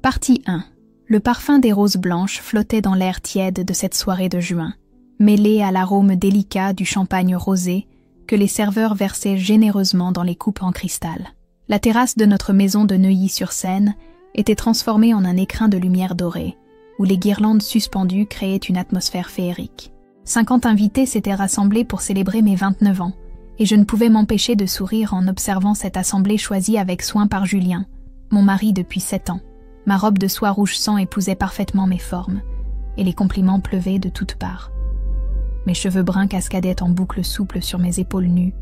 Partie 1. Le parfum des roses blanches flottait dans l'air tiède de cette soirée de juin, mêlé à l'arôme délicat du champagne rosé que les serveurs versaient généreusement dans les coupes en cristal. La terrasse de notre maison de Neuilly-sur-Seine était transformée en un écrin de lumière dorée, où les guirlandes suspendues créaient une atmosphère féerique. 50 invités s'étaient rassemblés pour célébrer mes 29 ans, et je ne pouvais m'empêcher de sourire en observant cette assemblée choisie avec soin par Julien, mon mari depuis 7 ans. Ma robe de soie rouge sang épousait parfaitement mes formes, et les compliments pleuvaient de toutes parts. Mes cheveux bruns cascadaient en boucles souples sur mes épaules nues,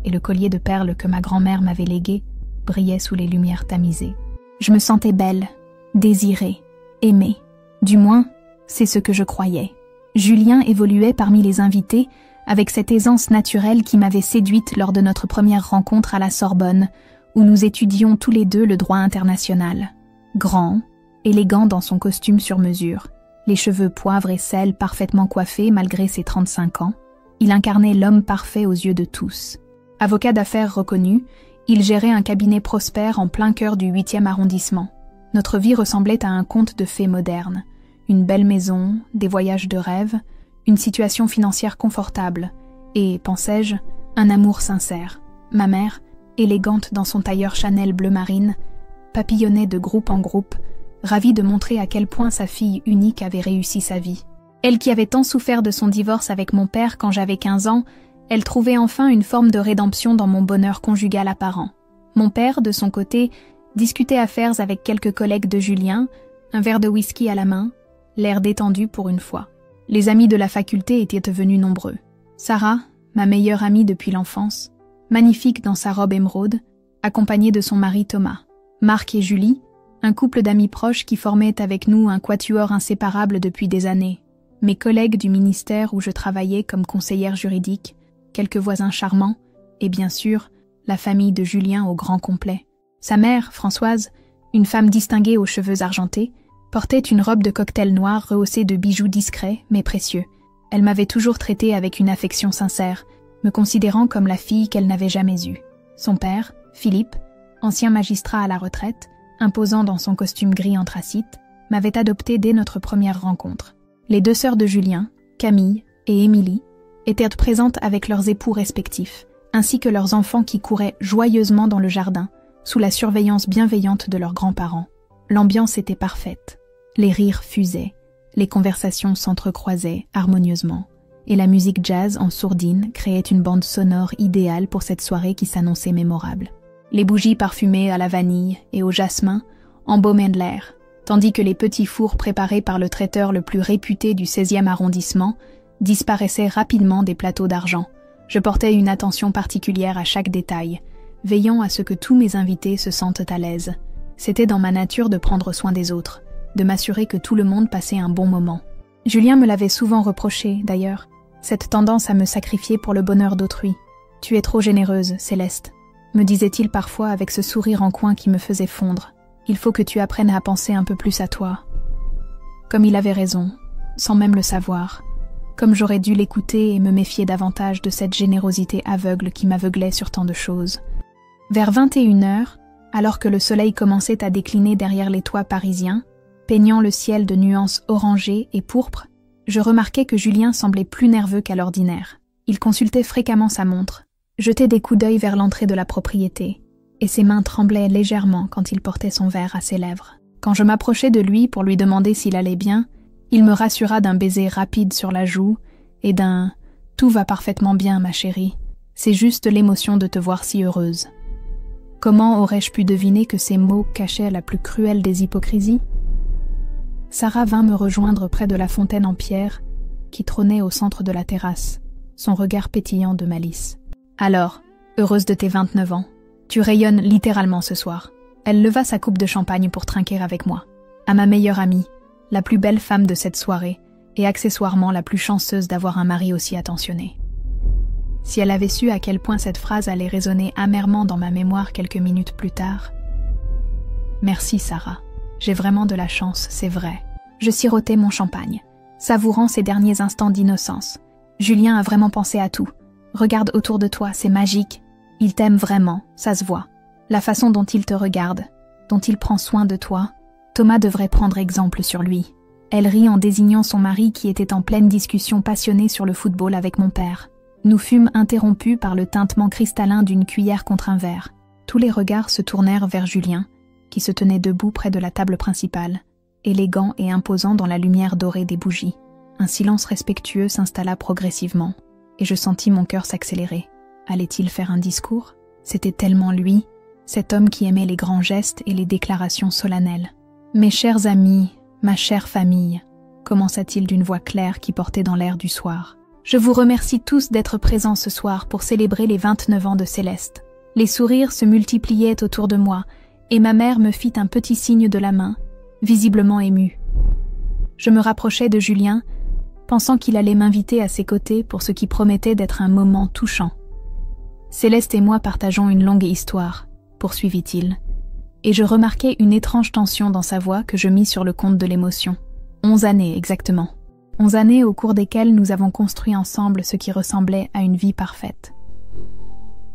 et le collier de perles que ma grand-mère m'avait légué brillait sous les lumières tamisées. Je me sentais belle, désirée, aimée. Du moins, c'est ce que je croyais. Julien évoluait parmi les invités avec cette aisance naturelle qui m'avait séduite lors de notre première rencontre à la Sorbonne, où nous étudions tous les deux le droit international. Grand, élégant dans son costume sur mesure, les cheveux poivre et sel parfaitement coiffés malgré ses 35 ans, il incarnait l'homme parfait aux yeux de tous. Avocat d'affaires reconnu, il gérait un cabinet prospère en plein cœur du 8e arrondissement. Notre vie ressemblait à un conte de fées moderne. Une belle maison, des voyages de rêve, une situation financière confortable et, pensais-je, un amour sincère. Ma mère, élégante dans son tailleur Chanel bleu marine, papillonnait de groupe en groupe, ravie de montrer à quel point sa fille unique avait réussi sa vie. Elle qui avait tant souffert de son divorce avec mon père quand j'avais 15 ans, elle trouvait enfin une forme de rédemption dans mon bonheur conjugal apparent. Mon père, de son côté, discutait affaires avec quelques collègues de Julien, un verre de whisky à la main, l'air détendu pour une fois. Les amis de la faculté étaient devenus nombreux. Sarah, ma meilleure amie depuis l'enfance, magnifique dans sa robe émeraude, accompagnée de son mari Thomas. Marc et Julie, un couple d'amis proches qui formaient avec nous un quatuor inséparable depuis des années. Mes collègues du ministère où je travaillais comme conseillère juridique, quelques voisins charmants, et bien sûr, la famille de Julien au grand complet. Sa mère, Françoise, une femme distinguée aux cheveux argentés, portait une robe de cocktail noir rehaussée de bijoux discrets mais précieux. Elle m'avait toujours traitée avec une affection sincère, me considérant comme la fille qu'elle n'avait jamais eue. Son père, Philippe, ancien magistrat à la retraite, imposant dans son costume gris anthracite, m'avait adopté dès notre première rencontre. Les deux sœurs de Julien, Camille et Émilie, étaient présentes avec leurs époux respectifs, ainsi que leurs enfants qui couraient joyeusement dans le jardin, sous la surveillance bienveillante de leurs grands-parents. L'ambiance était parfaite. Les rires fusaient, les conversations s'entrecroisaient harmonieusement, et la musique jazz en sourdine créait une bande sonore idéale pour cette soirée qui s'annonçait mémorable. Les bougies parfumées à la vanille et au jasmin embaumaient l'air, tandis que les petits fours préparés par le traiteur le plus réputé du 16e arrondissement disparaissaient rapidement des plateaux d'argent. Je portais une attention particulière à chaque détail, veillant à ce que tous mes invités se sentent à l'aise. C'était dans ma nature de prendre soin des autres, de m'assurer que tout le monde passait un bon moment. Julien me l'avait souvent reproché, d'ailleurs, cette tendance à me sacrifier pour le bonheur d'autrui. « Tu es trop généreuse, Céleste », me disait-il parfois avec ce sourire en coin qui me faisait fondre. « Il faut que tu apprennes à penser un peu plus à toi. » Comme il avait raison, sans même le savoir, comme j'aurais dû l'écouter et me méfier davantage de cette générosité aveugle qui m'aveuglait sur tant de choses. Vers 21h, alors que le soleil commençait à décliner derrière les toits parisiens, peignant le ciel de nuances orangées et pourpres, je remarquai que Julien semblait plus nerveux qu'à l'ordinaire. Il consultait fréquemment sa montre, jetait des coups d'œil vers l'entrée de la propriété, et ses mains tremblaient légèrement quand il portait son verre à ses lèvres. Quand je m'approchai de lui pour lui demander s'il allait bien, il me rassura d'un baiser rapide sur la joue et d'un « Tout va parfaitement bien, ma chérie. C'est juste l'émotion de te voir si heureuse. » Comment aurais-je pu deviner que ces mots cachaient la plus cruelle des hypocrisies? Sarah vint me rejoindre près de la fontaine en pierre qui trônait au centre de la terrasse, son regard pétillant de malice. « Alors, heureuse de tes 29 ans, tu rayonnes littéralement ce soir. » Elle leva sa coupe de champagne pour trinquer avec moi. À ma meilleure amie, la plus belle femme de cette soirée, et accessoirement la plus chanceuse d'avoir un mari aussi attentionné. Si elle avait su à quel point cette phrase allait résonner amèrement dans ma mémoire quelques minutes plus tard. Merci Sarah, j'ai vraiment de la chance, c'est vrai. Je sirotais mon champagne, savourant ces derniers instants d'innocence. Julien a vraiment pensé à tout. Regarde autour de toi, c'est magique. Il t'aime vraiment, ça se voit. La façon dont il te regarde, dont il prend soin de toi, Thomas devrait prendre exemple sur lui. Elle rit en désignant son mari qui était en pleine discussion passionnée sur le football avec mon père. Nous fûmes interrompus par le tintement cristallin d'une cuillère contre un verre. Tous les regards se tournèrent vers Julien, qui se tenait debout près de la table principale, élégant et imposant dans la lumière dorée des bougies. Un silence respectueux s'installa progressivement, et je sentis mon cœur s'accélérer. Allait-il faire un discours? C'était tellement lui, cet homme qui aimait les grands gestes et les déclarations solennelles. « Mes chers amis, ma chère famille », commença-t-il d'une voix claire qui portait dans l'air du soir. « Je vous remercie tous d'être présents ce soir pour célébrer les 29 ans de Céleste. Les sourires se multipliaient autour de moi, et ma mère me fit un petit signe de la main, visiblement émue. Je me rapprochai de Julien, pensant qu'il allait m'inviter à ses côtés pour ce qui promettait d'être un moment touchant. « Céleste et moi partageons une longue histoire », poursuivit-il, et je remarquai une étrange tension dans sa voix que je mis sur le compte de l'émotion. 11 années exactement. 11 années au cours desquelles nous avons construit ensemble ce qui ressemblait à une vie parfaite.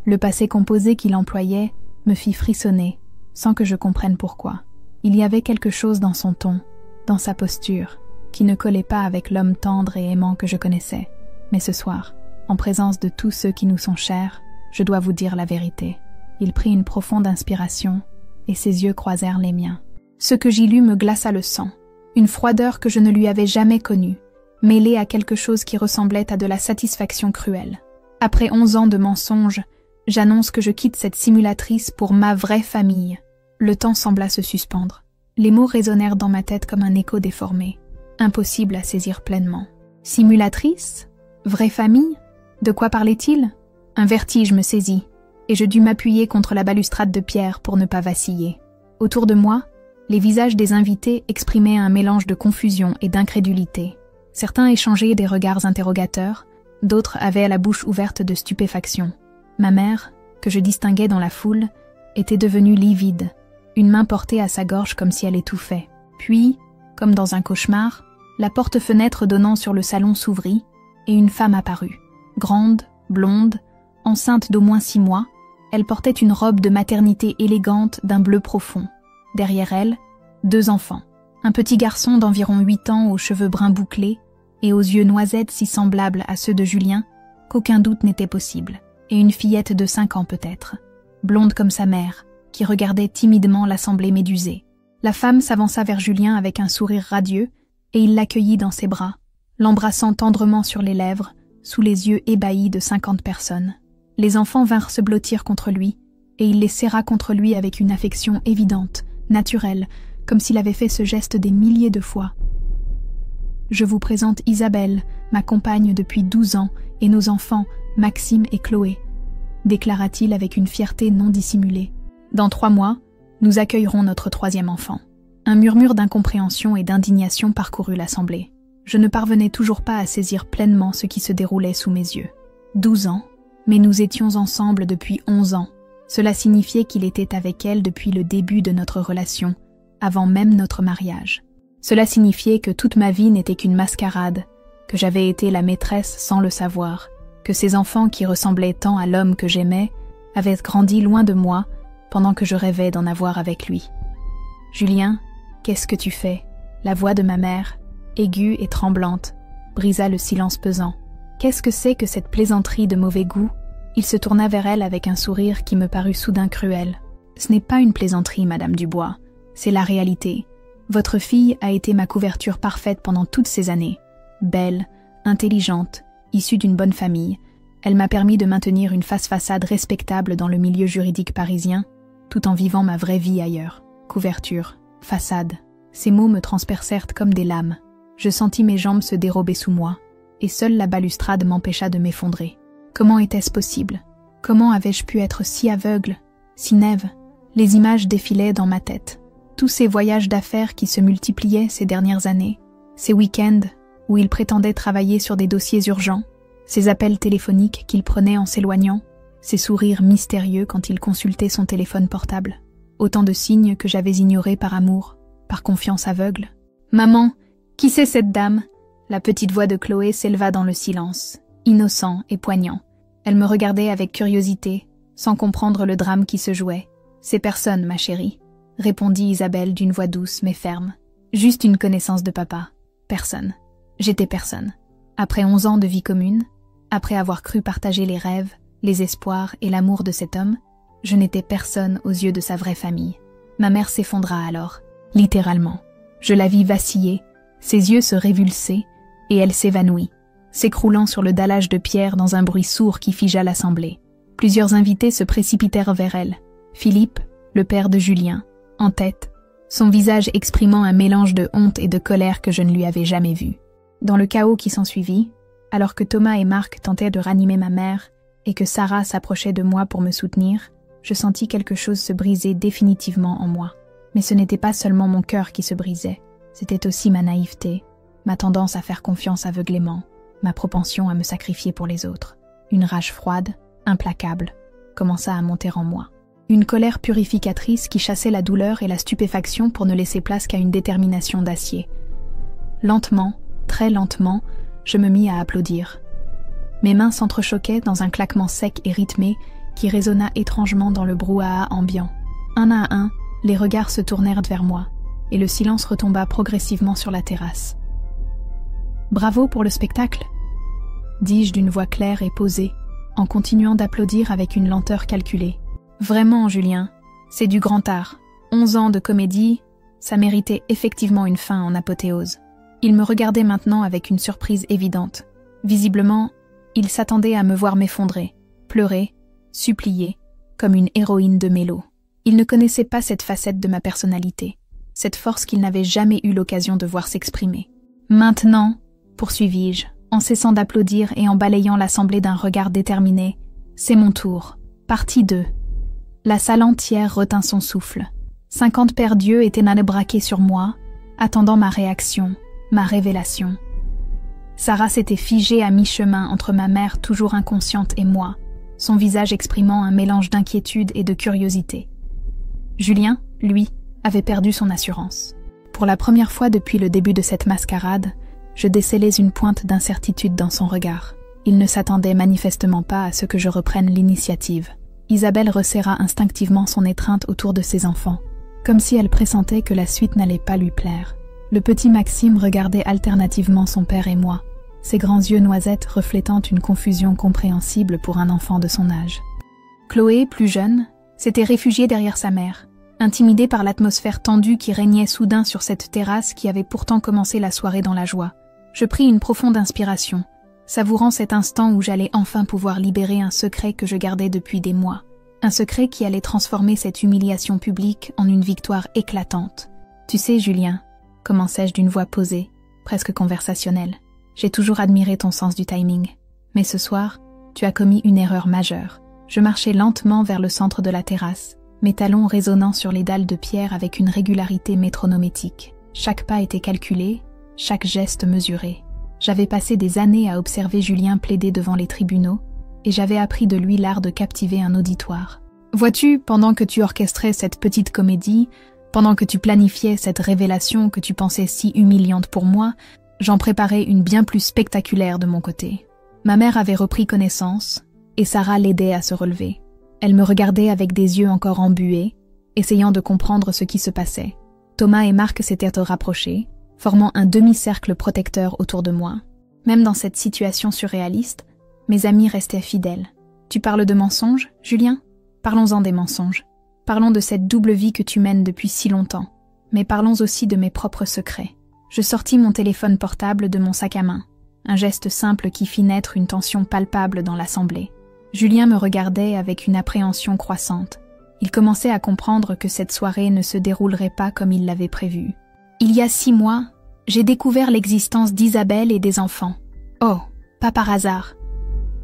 Le passé composé qu'il employait me fit frissonner, sans que je comprenne pourquoi. Il y avait quelque chose dans son ton, dans sa posture, qui ne collait pas avec l'homme tendre et aimant que je connaissais. Mais ce soir, en présence de tous ceux qui nous sont chers, je dois vous dire la vérité. Il prit une profonde inspiration, et ses yeux croisèrent les miens. Ce que j'y lus me glaça le sang, une froideur que je ne lui avais jamais connue, mêlée à quelque chose qui ressemblait à de la satisfaction cruelle. Après 11 ans de mensonges, j'annonce que je quitte cette simulatrice pour ma vraie famille. Le temps sembla se suspendre. Les mots résonnèrent dans ma tête comme un écho déformé, impossible à saisir pleinement. Simulatrice? Vraie famille? De quoi parlait-il? Un vertige me saisit, et je dus m'appuyer contre la balustrade de pierre pour ne pas vaciller. Autour de moi, les visages des invités exprimaient un mélange de confusion et d'incrédulité. Certains échangeaient des regards interrogateurs, d'autres avaient la bouche ouverte de stupéfaction. Ma mère, que je distinguais dans la foule, était devenue livide, une main portée à sa gorge comme si elle étouffait. Puis, comme dans un cauchemar, la porte-fenêtre donnant sur le salon s'ouvrit, et une femme apparut. Grande, blonde, enceinte d'au moins 6 mois, elle portait une robe de maternité élégante d'un bleu profond. Derrière elle, 2 enfants. Un petit garçon d'environ 8 ans aux cheveux bruns bouclés et aux yeux noisettes si semblables à ceux de Julien qu'aucun doute n'était possible. Et une fillette de 5 ans peut-être, blonde comme sa mère, qui regardait timidement l'assemblée médusée. La femme s'avança vers Julien avec un sourire radieux et il l'accueillit dans ses bras, l'embrassant tendrement sur les lèvres, sous les yeux ébahis de 50 personnes. Les enfants vinrent se blottir contre lui, et il les serra contre lui avec une affection évidente, naturelle, comme s'il avait fait ce geste des milliers de fois. « Je vous présente Isabelle, ma compagne depuis 12 ans, et nos enfants, Maxime et Chloé, » déclara-t-il avec une fierté non dissimulée. « Dans 3 mois, nous accueillerons notre 3e enfant. » Un murmure d'incompréhension et d'indignation parcourut l'assemblée. Je ne parvenais toujours pas à saisir pleinement ce qui se déroulait sous mes yeux. 12 ans, mais nous étions ensemble depuis 11 ans. Cela signifiait qu'il était avec elle depuis le début de notre relation, avant même notre mariage. Cela signifiait que toute ma vie n'était qu'une mascarade, que j'avais été la maîtresse sans le savoir, que ces enfants qui ressemblaient tant à l'homme que j'aimais avaient grandi loin de moi pendant que je rêvais d'en avoir avec lui. « Julien, qu'est-ce que tu fais ?» La voix de ma mère, aiguë et tremblante, brisa le silence pesant. Qu'est-ce que c'est que cette plaisanterie de mauvais goût? Il se tourna vers elle avec un sourire qui me parut soudain cruel. Ce n'est pas une plaisanterie, Madame Dubois, c'est la réalité. Votre fille a été ma couverture parfaite pendant toutes ces années. Belle, intelligente, issue d'une bonne famille, elle m'a permis de maintenir une face-façade respectable dans le milieu juridique parisien, tout en vivant ma vraie vie ailleurs. Couverture, façade, ces mots me transpercèrent comme des lames. Je sentis mes jambes se dérober sous moi, et seule la balustrade m'empêcha de m'effondrer. Comment était-ce possible? Comment avais-je pu être si aveugle, si naïve? Les images défilaient dans ma tête. Tous ces voyages d'affaires qui se multipliaient ces dernières années, ces week-ends où il prétendait travailler sur des dossiers urgents, ces appels téléphoniques qu'il prenait en s'éloignant, ces sourires mystérieux quand il consultait son téléphone portable. Autant de signes que j'avais ignorés par amour, par confiance aveugle. « Maman, qui c'est cette dame ?» La petite voix de Chloé s'éleva dans le silence, innocent et poignant. Elle me regardait avec curiosité, sans comprendre le drame qui se jouait. « Ces personnes, ma chérie. » répondit Isabelle d'une voix douce mais ferme. Juste une connaissance de papa. Personne. J'étais personne. Après 11 ans de vie commune, après avoir cru partager les rêves, les espoirs et l'amour de cet homme, je n'étais personne aux yeux de sa vraie famille. Ma mère s'effondra alors, littéralement. Je la vis vaciller, ses yeux se révulser, et elle s'évanouit, s'écroulant sur le dallage de pierre dans un bruit sourd qui figea l'assemblée. Plusieurs invités se précipitèrent vers elle. Philippe, le père de Julien, en tête, son visage exprimant un mélange de honte et de colère que je ne lui avais jamais vu. Dans le chaos qui s'ensuivit, alors que Thomas et Marc tentaient de ranimer ma mère et que Sarah s'approchait de moi pour me soutenir, je sentis quelque chose se briser définitivement en moi. Mais ce n'était pas seulement mon cœur qui se brisait, c'était aussi ma naïveté, ma tendance à faire confiance aveuglément, ma propension à me sacrifier pour les autres. Une rage froide, implacable, commença à monter en moi. Une colère purificatrice qui chassait la douleur et la stupéfaction pour ne laisser place qu'à une détermination d'acier. Lentement, très lentement, je me mis à applaudir. Mes mains s'entrechoquaient dans un claquement sec et rythmé qui résonna étrangement dans le brouhaha ambiant. Un à un, les regards se tournèrent vers moi, et le silence retomba progressivement sur la terrasse. « Bravo pour le spectacle !» dis-je d'une voix claire et posée, en continuant d'applaudir avec une lenteur calculée. « Vraiment, Julien, c'est du grand art. 11 ans de comédie, ça méritait effectivement une fin en apothéose. » Il me regardait maintenant avec une surprise évidente. Visiblement, il s'attendait à me voir m'effondrer, pleurer, supplier, comme une héroïne de mélo. Il ne connaissait pas cette facette de ma personnalité, cette force qu'il n'avait jamais eu l'occasion de voir s'exprimer. « Maintenant, poursuivis-je, en cessant d'applaudir et en balayant l'assemblée d'un regard déterminé, c'est mon tour. Partie 2. La salle entière retint son souffle. 50 paires d'yeux étaient braqués sur moi, attendant ma réaction, ma révélation. Sarah s'était figée à mi-chemin entre ma mère toujours inconsciente et moi, son visage exprimant un mélange d'inquiétude et de curiosité. Julien, lui, avait perdu son assurance. Pour la première fois depuis le début de cette mascarade, je décelais une pointe d'incertitude dans son regard. Il ne s'attendait manifestement pas à ce que je reprenne l'initiative. Isabelle resserra instinctivement son étreinte autour de ses enfants, comme si elle pressentait que la suite n'allait pas lui plaire. Le petit Maxime regardait alternativement son père et moi, ses grands yeux noisettes reflétant une confusion compréhensible pour un enfant de son âge. Chloé, plus jeune, s'était réfugiée derrière sa mère, intimidée par l'atmosphère tendue qui régnait soudain sur cette terrasse qui avait pourtant commencé la soirée dans la joie. Je pris une profonde inspiration, savourant cet instant où j'allais enfin pouvoir libérer un secret que je gardais depuis des mois. Un secret qui allait transformer cette humiliation publique en une victoire éclatante. « Tu sais, Julien, » commençai-je d'une voix posée, presque conversationnelle. J'ai toujours admiré ton sens du timing. Mais ce soir, tu as commis une erreur majeure. Je marchais lentement vers le centre de la terrasse, mes talons résonnant sur les dalles de pierre avec une régularité métronométique. Chaque pas était calculé, chaque geste mesuré. J'avais passé des années à observer Julien plaider devant les tribunaux, et j'avais appris de lui l'art de captiver un auditoire. Vois-tu, pendant que tu orchestrais cette petite comédie, pendant que tu planifiais cette révélation que tu pensais si humiliante pour moi, j'en préparais une bien plus spectaculaire de mon côté. Ma mère avait repris connaissance, et Sarah l'aidait à se relever. Elle me regardait avec des yeux encore embués, essayant de comprendre ce qui se passait. Thomas et Marc s'étaient rapprochés, formant un demi-cercle protecteur autour de moi. Même dans cette situation surréaliste, mes amis restaient fidèles. Tu parles de mensonges, Julien ? Parlons-en des mensonges. Parlons de cette double vie que tu mènes depuis si longtemps. Mais parlons aussi de mes propres secrets. Je sortis mon téléphone portable de mon sac à main, un geste simple qui fit naître une tension palpable dans l'assemblée. Julien me regardait avec une appréhension croissante. Il commençait à comprendre que cette soirée ne se déroulerait pas comme il l'avait prévu. Il y a 6 mois, j'ai découvert l'existence d'Isabelle et des enfants. Oh, pas par hasard.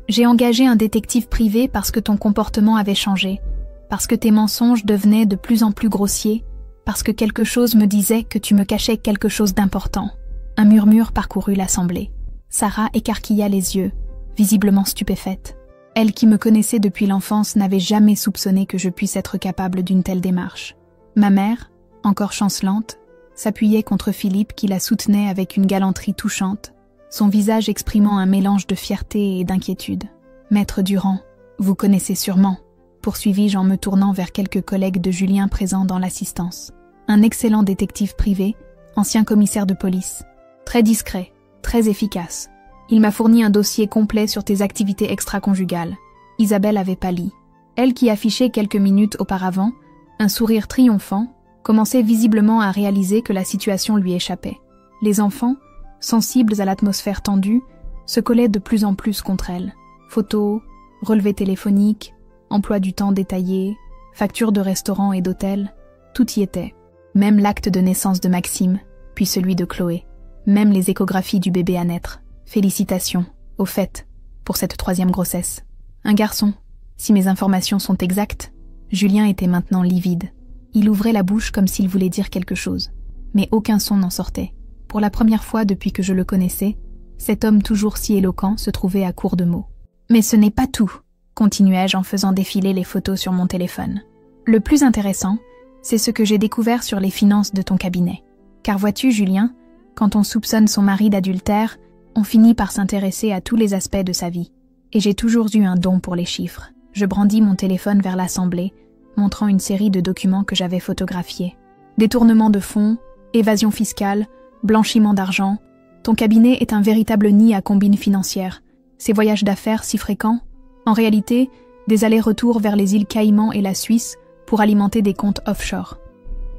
J'ai engagé un détective privé parce que ton comportement avait changé, parce que tes mensonges devenaient de plus en plus grossiers, parce que quelque chose me disait que tu me cachais quelque chose d'important. Un murmure parcourut l'assemblée. Sarah écarquilla les yeux, visiblement stupéfaite. Elle qui me connaissait depuis l'enfance n'avait jamais soupçonné que je puisse être capable d'une telle démarche. Ma mère, encore chancelante, s'appuyait contre Philippe qui la soutenait avec une galanterie touchante, son visage exprimant un mélange de fierté et d'inquiétude. « Maître Durand, vous connaissez sûrement. » poursuivis-je en me tournant vers quelques collègues de Julien présents dans l'assistance. Un excellent détective privé, ancien commissaire de police. Très discret, très efficace. Il m'a fourni un dossier complet sur tes activités extra-conjugales. Isabelle avait pâli. Elle qui affichait quelques minutes auparavant un sourire triomphant, commençait visiblement à réaliser que la situation lui échappait. Les enfants, sensibles à l'atmosphère tendue, se collaient de plus en plus contre elle. Photos, relevés téléphoniques, emploi du temps détaillé, factures de restaurants et d'hôtels, tout y était. Même l'acte de naissance de Maxime, puis celui de Chloé. Même les échographies du bébé à naître. Félicitations, au fait, pour cette 3e grossesse. Un garçon, si mes informations sont exactes. Julien était maintenant livide. Il ouvrait la bouche comme s'il voulait dire quelque chose, mais aucun son n'en sortait. Pour la première fois depuis que je le connaissais, cet homme toujours si éloquent se trouvait à court de mots. « Mais ce n'est pas tout », continuai-je en faisant défiler les photos sur mon téléphone. « Le plus intéressant, c'est ce que j'ai découvert sur les finances de ton cabinet. Car vois-tu, Julien, quand on soupçonne son mari d'adultère, on finit par s'intéresser à tous les aspects de sa vie. Et j'ai toujours eu un don pour les chiffres. Je brandis mon téléphone vers l'assemblée, montrant une série de documents que j'avais photographiés. Détournement de fonds, évasion fiscale, blanchiment d'argent. Ton cabinet est un véritable nid à combines financières. Ces voyages d'affaires si fréquents, en réalité, des allers-retours vers les îles Caïmans et la Suisse pour alimenter des comptes offshore.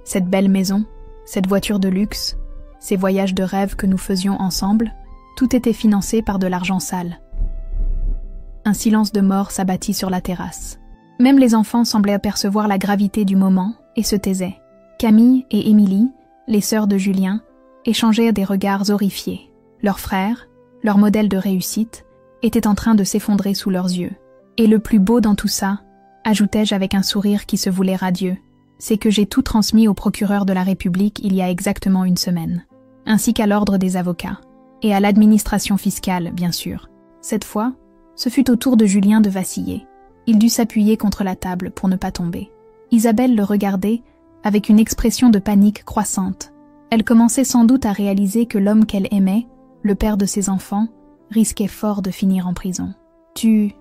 Cette belle maison, cette voiture de luxe, ces voyages de rêve que nous faisions ensemble, tout était financé par de l'argent sale. Un silence de mort s'abattit sur la terrasse. Même les enfants semblaient apercevoir la gravité du moment et se taisaient. Camille et Émilie, les sœurs de Julien, échangeaient des regards horrifiés. Leur frère, leur modèle de réussite, était en train de s'effondrer sous leurs yeux. Et le plus beau dans tout ça, ajoutai-je avec un sourire qui se voulait radieux, c'est que j'ai tout transmis au procureur de la République il y a exactement 1 semaine, ainsi qu'à l'ordre des avocats, et à l'administration fiscale, bien sûr. Cette fois, ce fut au tour de Julien de vaciller. Il dut s'appuyer contre la table pour ne pas tomber. Isabelle le regardait avec une expression de panique croissante. Elle commençait sans doute à réaliser que l'homme qu'elle aimait, le père de ses enfants, risquait fort de finir en prison. « Tu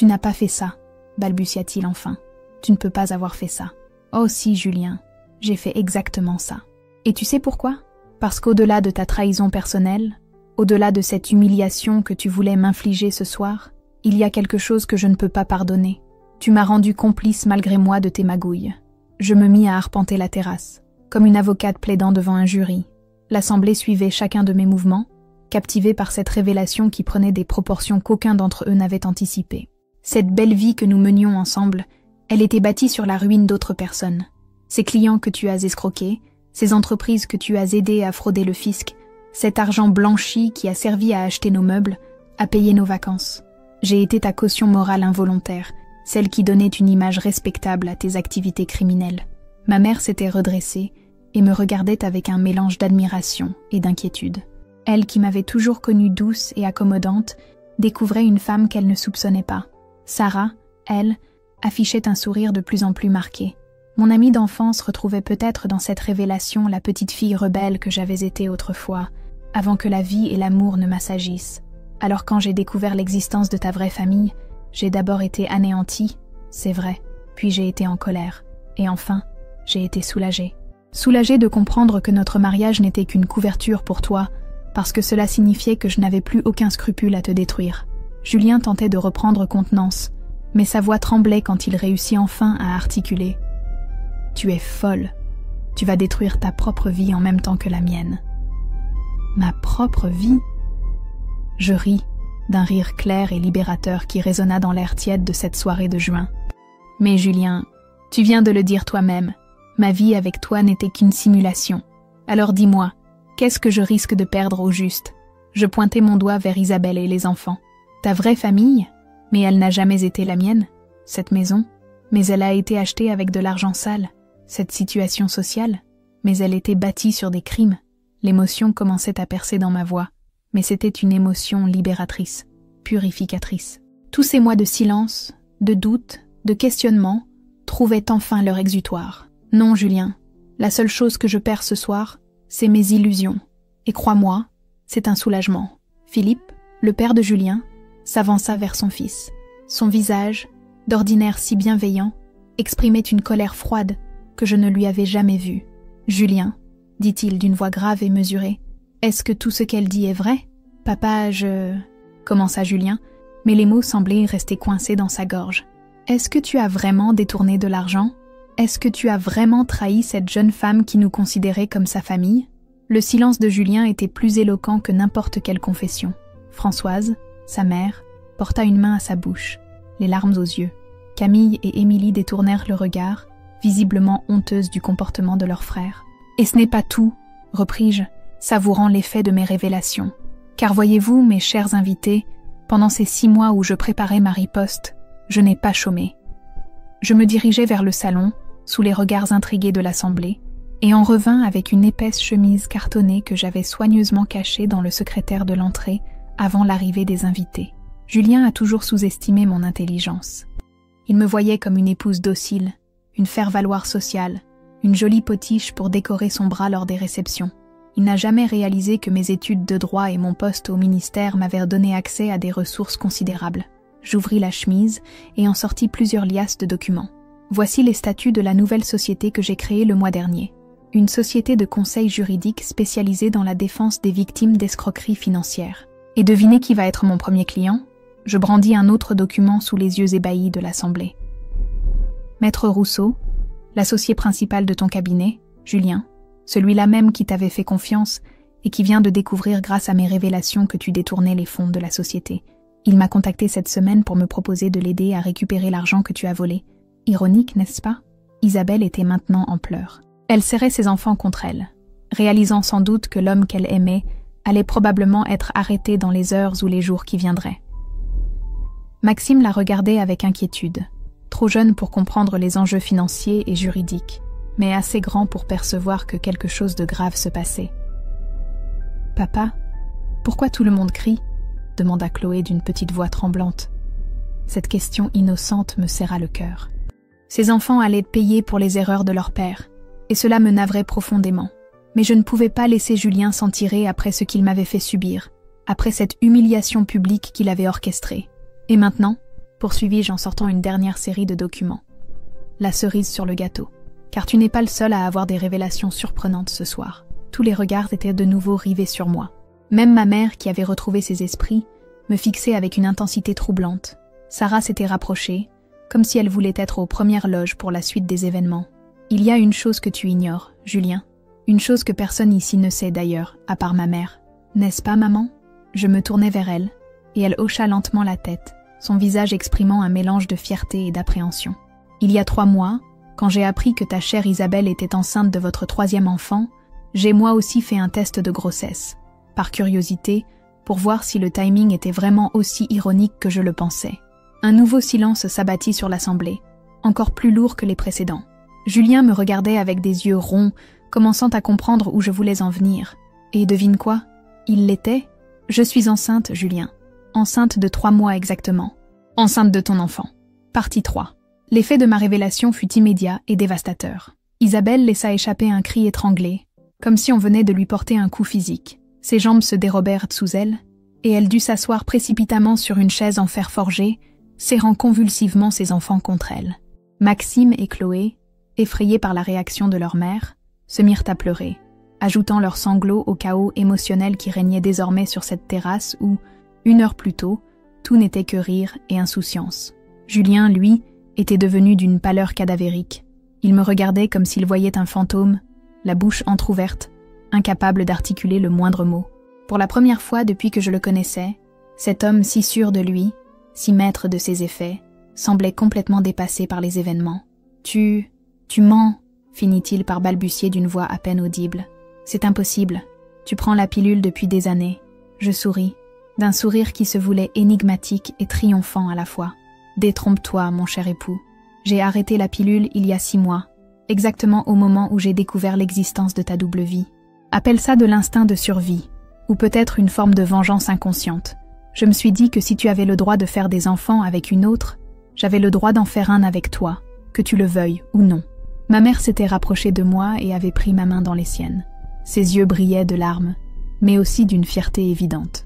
n'as pas fait ça », balbutia-t-il enfin. « Tu ne peux pas avoir fait ça. »« Oh si, Julien, j'ai fait exactement ça. Et tu sais pourquoi ? Parce qu'au-delà de ta trahison personnelle, au-delà de cette humiliation que tu voulais m'infliger ce soir, il y a quelque chose que je ne peux pas pardonner. Tu m'as rendu complice malgré moi de tes magouilles. » Je me mis à arpenter la terrasse, comme une avocate plaidant devant un jury. L'assemblée suivait chacun de mes mouvements, captivée par cette révélation qui prenait des proportions qu'aucun d'entre eux n'avait anticipées. Cette belle vie que nous menions ensemble, elle était bâtie sur la ruine d'autres personnes. Ces clients que tu as escroqués, ces entreprises que tu as aidées à frauder le fisc, cet argent blanchi qui a servi à acheter nos meubles, à payer nos vacances. J'ai été ta caution morale involontaire, celle qui donnait une image respectable à tes activités criminelles. Ma mère s'était redressée et me regardait avec un mélange d'admiration et d'inquiétude. Elle, qui m'avait toujours connue douce et accommodante, découvrait une femme qu'elle ne soupçonnait pas. Sarah, elle, affichait un sourire de plus en plus marqué. Mon amie d'enfance retrouvait peut-être dans cette révélation la petite fille rebelle que j'avais été autrefois, avant que la vie et l'amour ne m'assagissent. Alors quand j'ai découvert l'existence de ta vraie famille, j'ai d'abord été anéantie, c'est vrai, puis j'ai été en colère, et enfin, j'ai été soulagée. Soulagée de comprendre que notre mariage n'était qu'une couverture pour toi, parce que cela signifiait que je n'avais plus aucun scrupule à te détruire. Julien tentait de reprendre contenance, mais sa voix tremblait quand il réussit enfin à articuler. « Tu es folle. Tu vas détruire ta propre vie en même temps que la mienne. » « Ma propre vie ?» Je ris, d'un rire clair et libérateur qui résonna dans l'air tiède de cette soirée de juin. « Mais Julien, tu viens de le dire toi-même, ma vie avec toi n'était qu'une simulation. Alors dis-moi, qu'est-ce que je risque de perdre au juste ?» Je pointai mon doigt vers Isabelle et les enfants. « Ta vraie famille ? Mais elle n'a jamais été la mienne, cette maison. Mais elle a été achetée avec de l'argent sale. Cette situation sociale. Mais elle était bâtie sur des crimes. » L'émotion commençait à percer dans ma voix, mais c'était une émotion libératrice, purificatrice. Tous ces mois de silence, de doute, de questionnement, trouvaient enfin leur exutoire. Non, Julien, la seule chose que je perds ce soir, c'est mes illusions. Et crois-moi, c'est un soulagement. Philippe, le père de Julien, s'avança vers son fils. Son visage, d'ordinaire si bienveillant, exprimait une colère froide que je ne lui avais jamais vue. « Julien, dit-il d'une voix grave et mesurée, est-ce que tout ce qu'elle dit est vrai ? Papa, je... » commença Julien, mais les mots semblaient rester coincés dans sa gorge. « Est-ce que tu as vraiment détourné de l'argent ? Est-ce que tu as vraiment trahi cette jeune femme qui nous considérait comme sa famille ?» Le silence de Julien était plus éloquent que n'importe quelle confession. Françoise, sa mère, porta une main à sa bouche, les larmes aux yeux. Camille et Émilie détournèrent le regard, visiblement honteuses du comportement de leur frère. « Et ce n'est pas tout, repris-je, savourant l'effet de mes révélations. Car voyez-vous, mes chers invités, pendant ces 6 mois où je préparais ma riposte, je n'ai pas chômé. » Je me dirigeai vers le salon, sous les regards intrigués de l'assemblée, et en revins avec une épaisse chemise cartonnée que j'avais soigneusement cachée dans le secrétaire de l'entrée avant l'arrivée des invités. Julien a toujours sous-estimé mon intelligence. Il me voyait comme une épouse docile, une faire-valoir sociale, une jolie potiche pour décorer son bras lors des réceptions. Il n'a jamais réalisé que mes études de droit et mon poste au ministère m'avaient donné accès à des ressources considérables. J'ouvris la chemise et en sortis plusieurs liasses de documents. Voici les statuts de la nouvelle société que j'ai créée le mois dernier. Une société de conseil juridique spécialisée dans la défense des victimes d'escroqueries financières. Et devinez qui va être mon premier client ? Je brandis un autre document sous les yeux ébahis de l'assemblée. Maître Rousseau, l'associé principal de ton cabinet, Julien, celui-là même qui t'avait fait confiance et qui vient de découvrir grâce à mes révélations que tu détournais les fonds de la société. Il m'a contacté cette semaine pour me proposer de l'aider à récupérer l'argent que tu as volé. Ironique, n'est-ce pas ? Isabelle était maintenant en pleurs. Elle serrait ses enfants contre elle, réalisant sans doute que l'homme qu'elle aimait allait probablement être arrêté dans les heures ou les jours qui viendraient. Maxime la regardait avec inquiétude, trop jeune pour comprendre les enjeux financiers et juridiques, mais assez grand pour percevoir que quelque chose de grave se passait. « Papa, pourquoi tout le monde crie ?» demanda Chloé d'une petite voix tremblante. Cette question innocente me serra le cœur. Ces enfants allaient payer pour les erreurs de leur père, et cela me navrait profondément. Mais je ne pouvais pas laisser Julien s'en tirer après ce qu'il m'avait fait subir, après cette humiliation publique qu'il avait orchestrée. Et maintenant, poursuivis-je en sortant une dernière série de documents. La cerise sur le gâteau. Car tu n'es pas le seul à avoir des révélations surprenantes ce soir. Tous les regards étaient de nouveau rivés sur moi. Même ma mère, qui avait retrouvé ses esprits, me fixait avec une intensité troublante. Sarah s'était rapprochée, comme si elle voulait être aux premières loges pour la suite des événements. Il y a une chose que tu ignores, Julien. Une chose que personne ici ne sait d'ailleurs, à part ma mère. N'est-ce pas, maman ? Je me tournai vers elle, et elle hocha lentement la tête, son visage exprimant un mélange de fierté et d'appréhension. Il y a 3 mois, quand j'ai appris que ta chère Isabelle était enceinte de votre 3e enfant, j'ai moi aussi fait un test de grossesse, par curiosité, pour voir si le timing était vraiment aussi ironique que je le pensais. Un nouveau silence s'abattit sur l'assemblée, encore plus lourd que les précédents. Julien me regardait avec des yeux ronds, commençant à comprendre où je voulais en venir. Et devine quoi ? Il l'était ? Je suis enceinte, Julien. Enceinte de 3 mois exactement. Enceinte de ton enfant. Partie 3. L'effet de ma révélation fut immédiat et dévastateur. Isabelle laissa échapper un cri étranglé, comme si on venait de lui porter un coup physique. Ses jambes se dérobèrent sous elle, et elle dut s'asseoir précipitamment sur une chaise en fer forgé, serrant convulsivement ses enfants contre elle. Maxime et Chloé, effrayés par la réaction de leur mère, se mirent à pleurer, ajoutant leurs sanglots au chaos émotionnel qui régnait désormais sur cette terrasse où, 1 heure plus tôt, tout n'était que rire et insouciance. Julien, lui, était devenu d'une pâleur cadavérique. Il me regardait comme s'il voyait un fantôme, la bouche entr'ouverte, incapable d'articuler le moindre mot. Pour la première fois depuis que je le connaissais, cet homme si sûr de lui, si maître de ses effets, semblait complètement dépassé par les événements. « Tu mens !» finit-il par balbutier d'une voix à peine audible. « C'est impossible. Tu prends la pilule depuis des années. » Je souris, d'un sourire qui se voulait énigmatique et triomphant à la fois. « Détrompe-toi, mon cher époux. J'ai arrêté la pilule il y a 6 mois, exactement au moment où j'ai découvert l'existence de ta double vie. Appelle ça de l'instinct de survie, ou peut-être une forme de vengeance inconsciente. Je me suis dit que si tu avais le droit de faire des enfants avec une autre, j'avais le droit d'en faire un avec toi, que tu le veuilles ou non. » Ma mère s'était rapprochée de moi et avait pris ma main dans les siennes. Ses yeux brillaient de larmes, mais aussi d'une fierté évidente.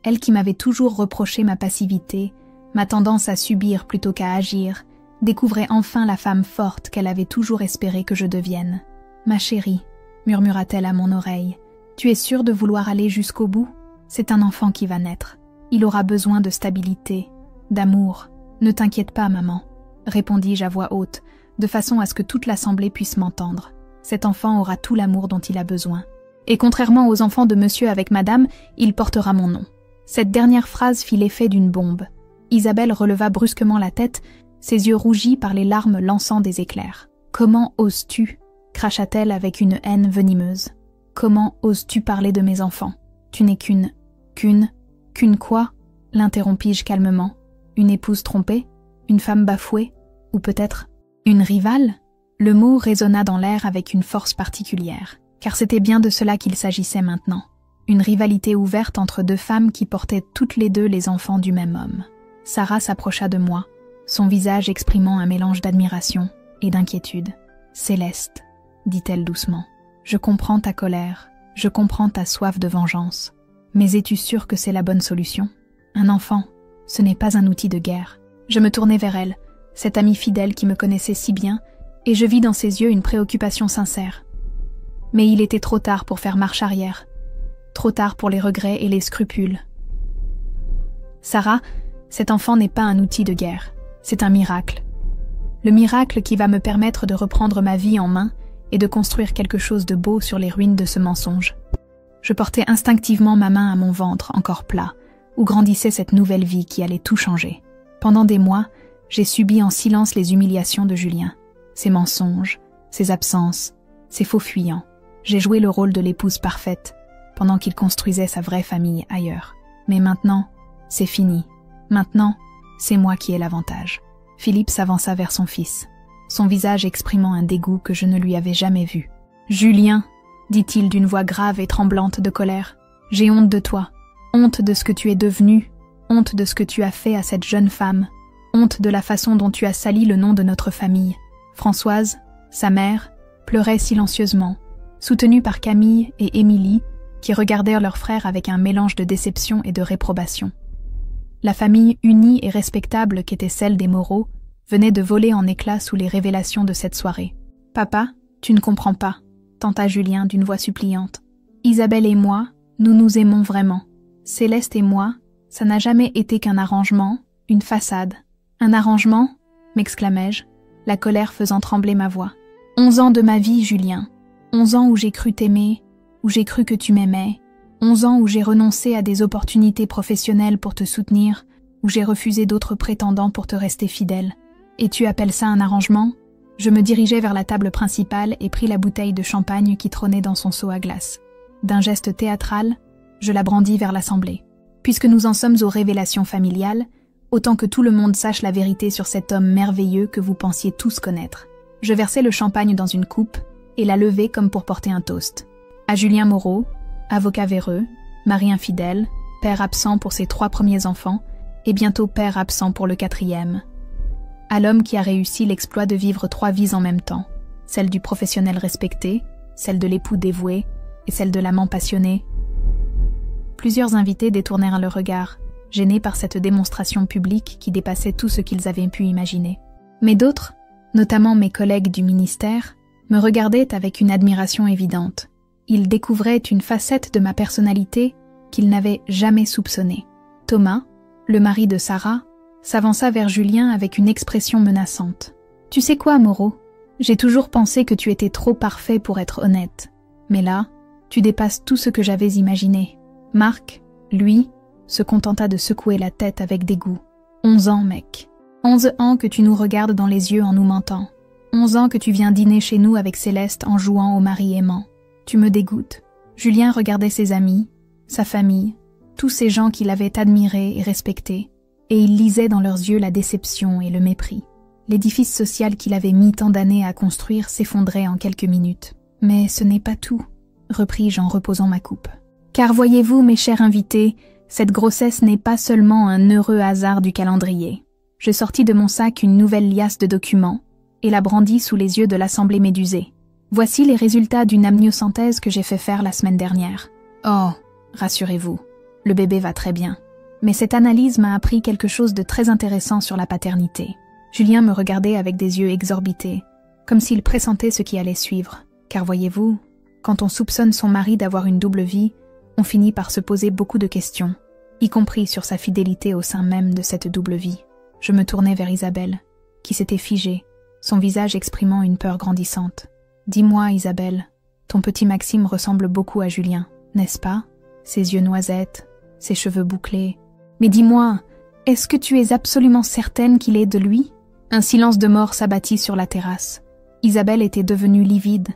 Elle qui m'avait toujours reproché ma passivité, Ma tendance à subir plutôt qu'à agir découvrait enfin la femme forte qu'elle avait toujours espéré que je devienne. « Ma chérie, murmura-t-elle à mon oreille, tu es sûre de vouloir aller jusqu'au bout? C'est un enfant qui va naître. Il aura besoin de stabilité, d'amour. Ne t'inquiète pas, maman, répondis-je à voix haute, de façon à ce que toute l'assemblée puisse m'entendre. Cet enfant aura tout l'amour dont il a besoin. Et contrairement aux enfants de monsieur avec madame, il portera mon nom. » Cette dernière phrase fit l'effet d'une bombe. Isabelle releva brusquement la tête, ses yeux rougis par les larmes lançant des éclairs. « Comment oses-tu » cracha-t-elle avec une haine venimeuse. « Comment oses-tu parler de mes enfants? Tu n'es qu'une quoi ?» l'interrompis-je calmement. « Une épouse trompée? Une femme bafouée? Ou peut-être une rivale ?» Le mot résonna dans l'air avec une force particulière, car c'était bien de cela qu'il s'agissait maintenant. Une rivalité ouverte entre deux femmes qui portaient toutes les deux les enfants du même homme. Sarah s'approcha de moi, son visage exprimant un mélange d'admiration et d'inquiétude. « Céleste, » dit-elle doucement, « je comprends ta colère, je comprends ta soif de vengeance. Mais es-tu sûre que c'est la bonne solution? Un enfant, ce n'est pas un outil de guerre. » Je me tournai vers elle, cette amie fidèle qui me connaissait si bien, et je vis dans ses yeux une préoccupation sincère. Mais il était trop tard pour faire marche arrière. Trop tard pour les regrets et les scrupules. « Sarah, cet enfant n'est pas un outil de guerre, c'est un miracle. Le miracle qui va me permettre de reprendre ma vie en main et de construire quelque chose de beau sur les ruines de ce mensonge. » Je portais instinctivement ma main à mon ventre encore plat, où grandissait cette nouvelle vie qui allait tout changer. Pendant des mois, j'ai subi en silence les humiliations de Julien. Ses mensonges, ses absences, ses faux fuyants. J'ai joué le rôle de l'épouse parfaite, pendant qu'il construisait sa vraie famille ailleurs. Mais maintenant, c'est fini. Maintenant, c'est moi qui ai l'avantage. Philippe s'avança vers son fils, son visage exprimant un dégoût que je ne lui avais jamais vu. « Julien !» dit-il d'une voix grave et tremblante de colère. « J'ai honte de toi, honte de ce que tu es devenu, honte de ce que tu as fait à cette jeune femme, honte de la façon dont tu as sali le nom de notre famille. » Françoise, sa mère, pleurait silencieusement, soutenue par Camille et Émilie, qui regardèrent leur frère avec un mélange de déception et de réprobation. La famille unie et respectable qu'était celle des Moreau venait de voler en éclats sous les révélations de cette soirée. « Papa, tu ne comprends pas », tenta Julien d'une voix suppliante. « Isabelle et moi, nous nous aimons vraiment. Céleste et moi, ça n'a jamais été qu'un arrangement, une façade. »« Un arrangement ?» m'exclamai-je, la colère faisant trembler ma voix. « 11 ans de ma vie, Julien. 11 ans où j'ai cru t'aimer, où j'ai cru que tu m'aimais. 11 ans où j'ai renoncé à des opportunités professionnelles pour te soutenir, où j'ai refusé d'autres prétendants pour te rester fidèle. Et tu appelles ça un arrangement ?» Je me dirigeai vers la table principale et pris la bouteille de champagne qui trônait dans son seau à glace. D'un geste théâtral, je la brandis vers l'assemblée. Puisque nous en sommes aux révélations familiales, autant que tout le monde sache la vérité sur cet homme merveilleux que vous pensiez tous connaître. Je versai le champagne dans une coupe et la levai comme pour porter un toast. À Julien Moreau, avocat véreux, mari infidèle, père absent pour ses 3 premiers enfants et bientôt père absent pour le 4e. À l'homme qui a réussi l'exploit de vivre 3 vies en même temps, celle du professionnel respecté, celle de l'époux dévoué et celle de l'amant passionné. Plusieurs invités détournèrent le regard, gênés par cette démonstration publique qui dépassait tout ce qu'ils avaient pu imaginer. Mais d'autres, notamment mes collègues du ministère, me regardaient avec une admiration évidente. Ils découvraient une facette de ma personnalité qu'ils n'avaient jamais soupçonnée. Thomas, le mari de Sarah, s'avança vers Julien avec une expression menaçante. « Tu sais quoi, Moreau? J'ai toujours pensé que tu étais trop parfait pour être honnête. Mais là, tu dépasses tout ce que j'avais imaginé. » Marc, lui, se contenta de secouer la tête avec dégoût. 11 ans, mec. 11 ans que tu nous regardes dans les yeux en nous mentant. 11 ans que tu viens dîner chez nous avec Céleste en jouant au mari aimant. Tu me dégoûtes. Julien regardait ses amis, sa famille, tous ces gens qu'il avait admirés et respectés, et il lisait dans leurs yeux la déception et le mépris. L'édifice social qu'il avait mis tant d'années à construire s'effondrait en quelques minutes. « Mais ce n'est pas tout », repris-je en reposant ma coupe. « Car voyez-vous, mes chers invités, cette grossesse n'est pas seulement un heureux hasard du calendrier. » Je sortis de mon sac une nouvelle liasse de documents et la brandis sous les yeux de l'assemblée médusée. Voici les résultats d'une amniosynthèse que j'ai fait faire la semaine dernière. Oh, rassurez-vous, le bébé va très bien. Mais cette analyse m'a appris quelque chose de très intéressant sur la paternité. Julien me regardait avec des yeux exorbités, comme s'il pressentait ce qui allait suivre. Car voyez-vous, quand on soupçonne son mari d'avoir une double vie, on finit par se poser beaucoup de questions, y compris sur sa fidélité au sein même de cette double vie. Je me tournai vers Isabelle, qui s'était figée, son visage exprimant une peur grandissante. « Dis-moi, Isabelle, ton petit Maxime ressemble beaucoup à Julien, n'est-ce pas? Ses yeux noisettes, ses cheveux bouclés. Mais dis-moi, est-ce que tu es absolument certaine qu'il est de lui ?» Un silence de mort s'abattit sur la terrasse. Isabelle était devenue livide,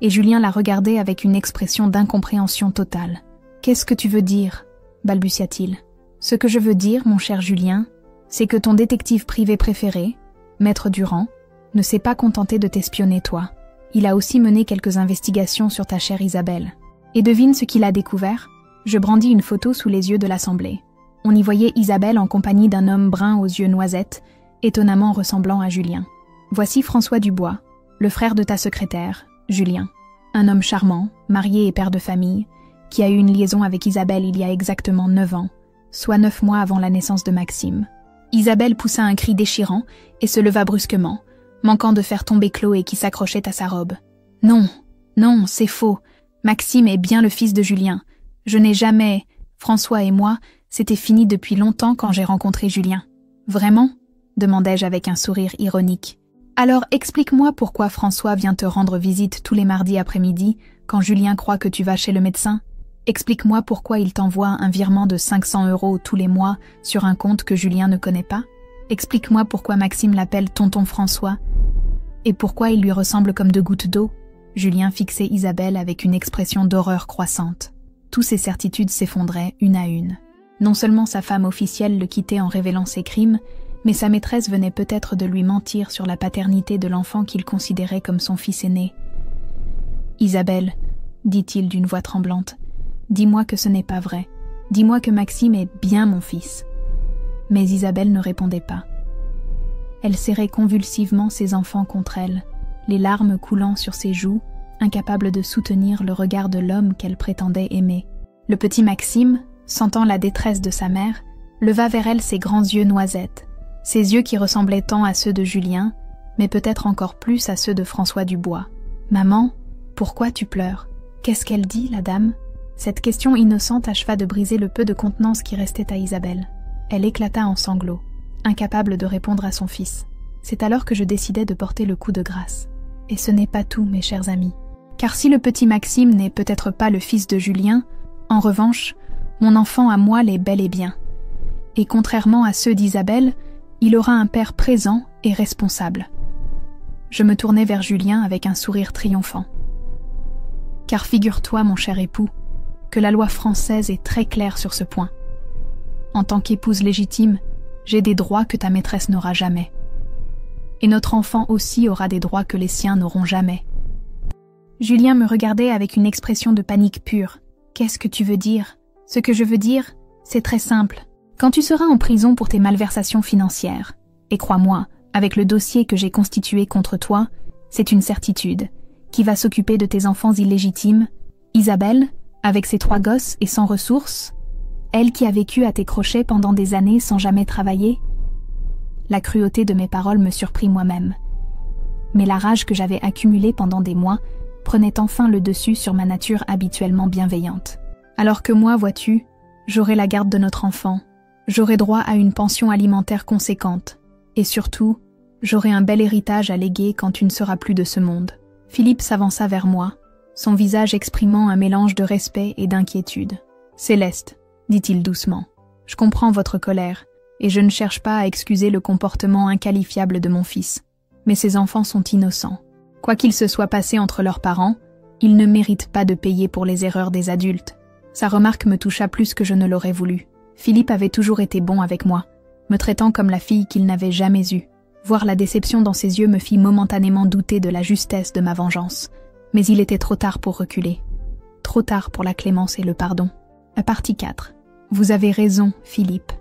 et Julien la regardait avec une expression d'incompréhension totale. « Qu'est-ce que tu veux dire ?» balbutia-t-il. « Ce que je veux dire, mon cher Julien, c'est que ton détective privé préféré, Maître Durand, ne s'est pas contenté de t'espionner toi. Il a aussi mené quelques investigations sur ta chère Isabelle. Et devine ce qu'il a découvert ?» Je brandis une photo sous les yeux de l'assemblée. On y voyait Isabelle en compagnie d'un homme brun aux yeux noisettes, étonnamment ressemblant à Julien. « Voici François Dubois, le frère de ta secrétaire, Julien. Un homme charmant, marié et père de famille, qui a eu une liaison avec Isabelle il y a exactement 9 ans, soit 9 mois avant la naissance de Maxime. » Isabelle poussa un cri déchirant et se leva brusquement, manquant de faire tomber Chloé qui s'accrochait à sa robe. « Non, non, c'est faux. Maxime est bien le fils de Julien. Je n'ai jamais... François et moi, c'était fini depuis longtemps quand j'ai rencontré Julien. »« Vraiment ?» demandai-je avec un sourire ironique. « Alors explique-moi pourquoi François vient te rendre visite tous les mardis après-midi quand Julien croit que tu vas chez le médecin. Explique-moi pourquoi il t'envoie un virement de 500 € tous les mois sur un compte que Julien ne connaît pas. Explique-moi pourquoi Maxime l'appelle tonton François. Et pourquoi il lui ressemble comme 2 gouttes d'eau. » Julien fixait Isabelle avec une expression d'horreur croissante. Toutes ses certitudes s'effondraient une à une. Non seulement sa femme officielle le quittait en révélant ses crimes, mais sa maîtresse venait peut-être de lui mentir sur la paternité de l'enfant qu'il considérait comme son fils aîné. « Isabelle, dit-il d'une voix tremblante, dis-moi que ce n'est pas vrai. Dis-moi que Maxime est bien mon fils. » Mais Isabelle ne répondait pas. Elle serrait convulsivement ses enfants contre elle, les larmes coulant sur ses joues, incapable de soutenir le regard de l'homme qu'elle prétendait aimer. Le petit Maxime, sentant la détresse de sa mère, leva vers elle ses grands yeux noisettes, ses yeux qui ressemblaient tant à ceux de Julien, mais peut-être encore plus à ceux de François Dubois. « Maman, pourquoi tu pleures? Qu'est-ce qu'elle dit, la dame ?» Cette question innocente acheva de briser le peu de contenance qui restait à Isabelle. Elle éclata en sanglots, incapable de répondre à son fils. C'est alors que je décidai de porter le coup de grâce. Et ce n'est pas tout, mes chers amis. Car si le petit Maxime n'est peut-être pas le fils de Julien, en revanche, mon enfant à moi l'est bel et bien. Et contrairement à ceux d'Isabelle, il aura un père présent et responsable. Je me tournai vers Julien avec un sourire triomphant. Car figure-toi, mon cher époux, que la loi française est très claire sur ce point. En tant qu'épouse légitime, j'ai des droits que ta maîtresse n'aura jamais. Et notre enfant aussi aura des droits que les siens n'auront jamais. Julien me regardait avec une expression de panique pure. « Qu'est-ce que tu veux dire ? » « Ce que je veux dire, c'est très simple. Quand tu seras en prison pour tes malversations financières, et crois-moi, avec le dossier que j'ai constitué contre toi, c'est une certitude, qui va s'occuper de tes enfants illégitimes, Isabelle, avec ses 3 gosses et sans ressources, elle qui a vécu à tes crochets pendant des années sans jamais travailler. » La cruauté de mes paroles me surprit moi-même. Mais la rage que j'avais accumulée pendant des mois prenait enfin le dessus sur ma nature habituellement bienveillante. Alors que moi, vois-tu, j'aurai la garde de notre enfant, j'aurai droit à une pension alimentaire conséquente, et surtout, j'aurai un bel héritage à léguer quand tu ne seras plus de ce monde. Philippe s'avança vers moi, son visage exprimant un mélange de respect et d'inquiétude. « Céleste, dit-il doucement, je comprends votre colère, et je ne cherche pas à excuser le comportement inqualifiable de mon fils. Mais ces enfants sont innocents. Quoi qu'il se soit passé entre leurs parents, ils ne méritent pas de payer pour les erreurs des adultes. » Sa remarque me toucha plus que je ne l'aurais voulu. Philippe avait toujours été bon avec moi, me traitant comme la fille qu'il n'avait jamais eue. Voir la déception dans ses yeux me fit momentanément douter de la justesse de ma vengeance. Mais il était trop tard pour reculer. Trop tard pour la clémence et le pardon. Partie 4. « Vous avez raison, Philippe, »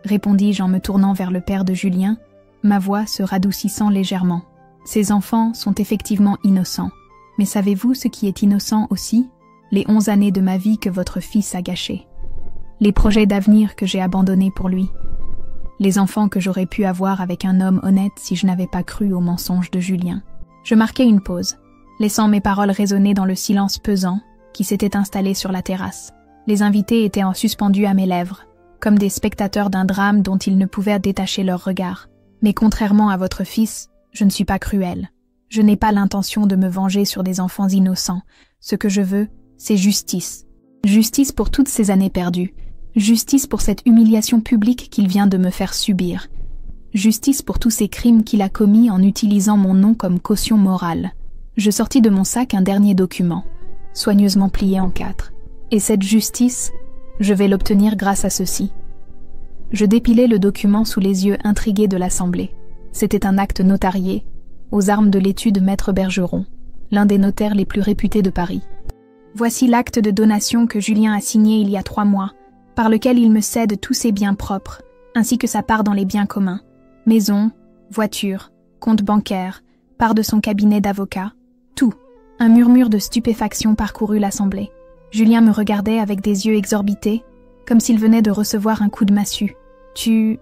répondis-je en me tournant vers le père de Julien, ma voix se radoucissant légèrement. « Ces enfants sont effectivement innocents. Mais savez-vous ce qui est innocent aussi ? Les 11 années de ma vie que votre fils a gâchées. » les projets d'avenir que j'ai abandonnés pour lui, les enfants que j'aurais pu avoir avec un homme honnête si je n'avais pas cru aux mensonges de Julien. Je marquai une pause, laissant mes paroles résonner dans le silence pesant qui s'était installé sur la terrasse. Les invités étaient en suspendu à mes lèvres, comme des spectateurs d'un drame dont ils ne pouvaient détacher leur regard. Mais contrairement à votre fils, je ne suis pas cruelle. Je n'ai pas l'intention de me venger sur des enfants innocents. Ce que je veux, c'est justice. Justice pour toutes ces années perdues. Justice pour cette humiliation publique qu'il vient de me faire subir. Justice pour tous ces crimes qu'il a commis en utilisant mon nom comme caution morale. Je sortis de mon sac un dernier document, soigneusement plié en 4. Et cette justice, je vais l'obtenir grâce à ceci. Je dépilai le document sous les yeux intrigués de l'Assemblée. C'était un acte notarié, aux armes de l'étude Maître Bergeron, l'un des notaires les plus réputés de Paris. Voici l'acte de donation que Julien a signé il y a 3 mois, par lequel il me cède tous ses biens propres, ainsi que sa part dans les biens communs, maison, voiture, compte bancaire, part de son cabinet d'avocat, tout. Un murmure de stupéfaction parcourut l'Assemblée. Julien me regardait avec des yeux exorbités, comme s'il venait de recevoir un coup de massue. Tu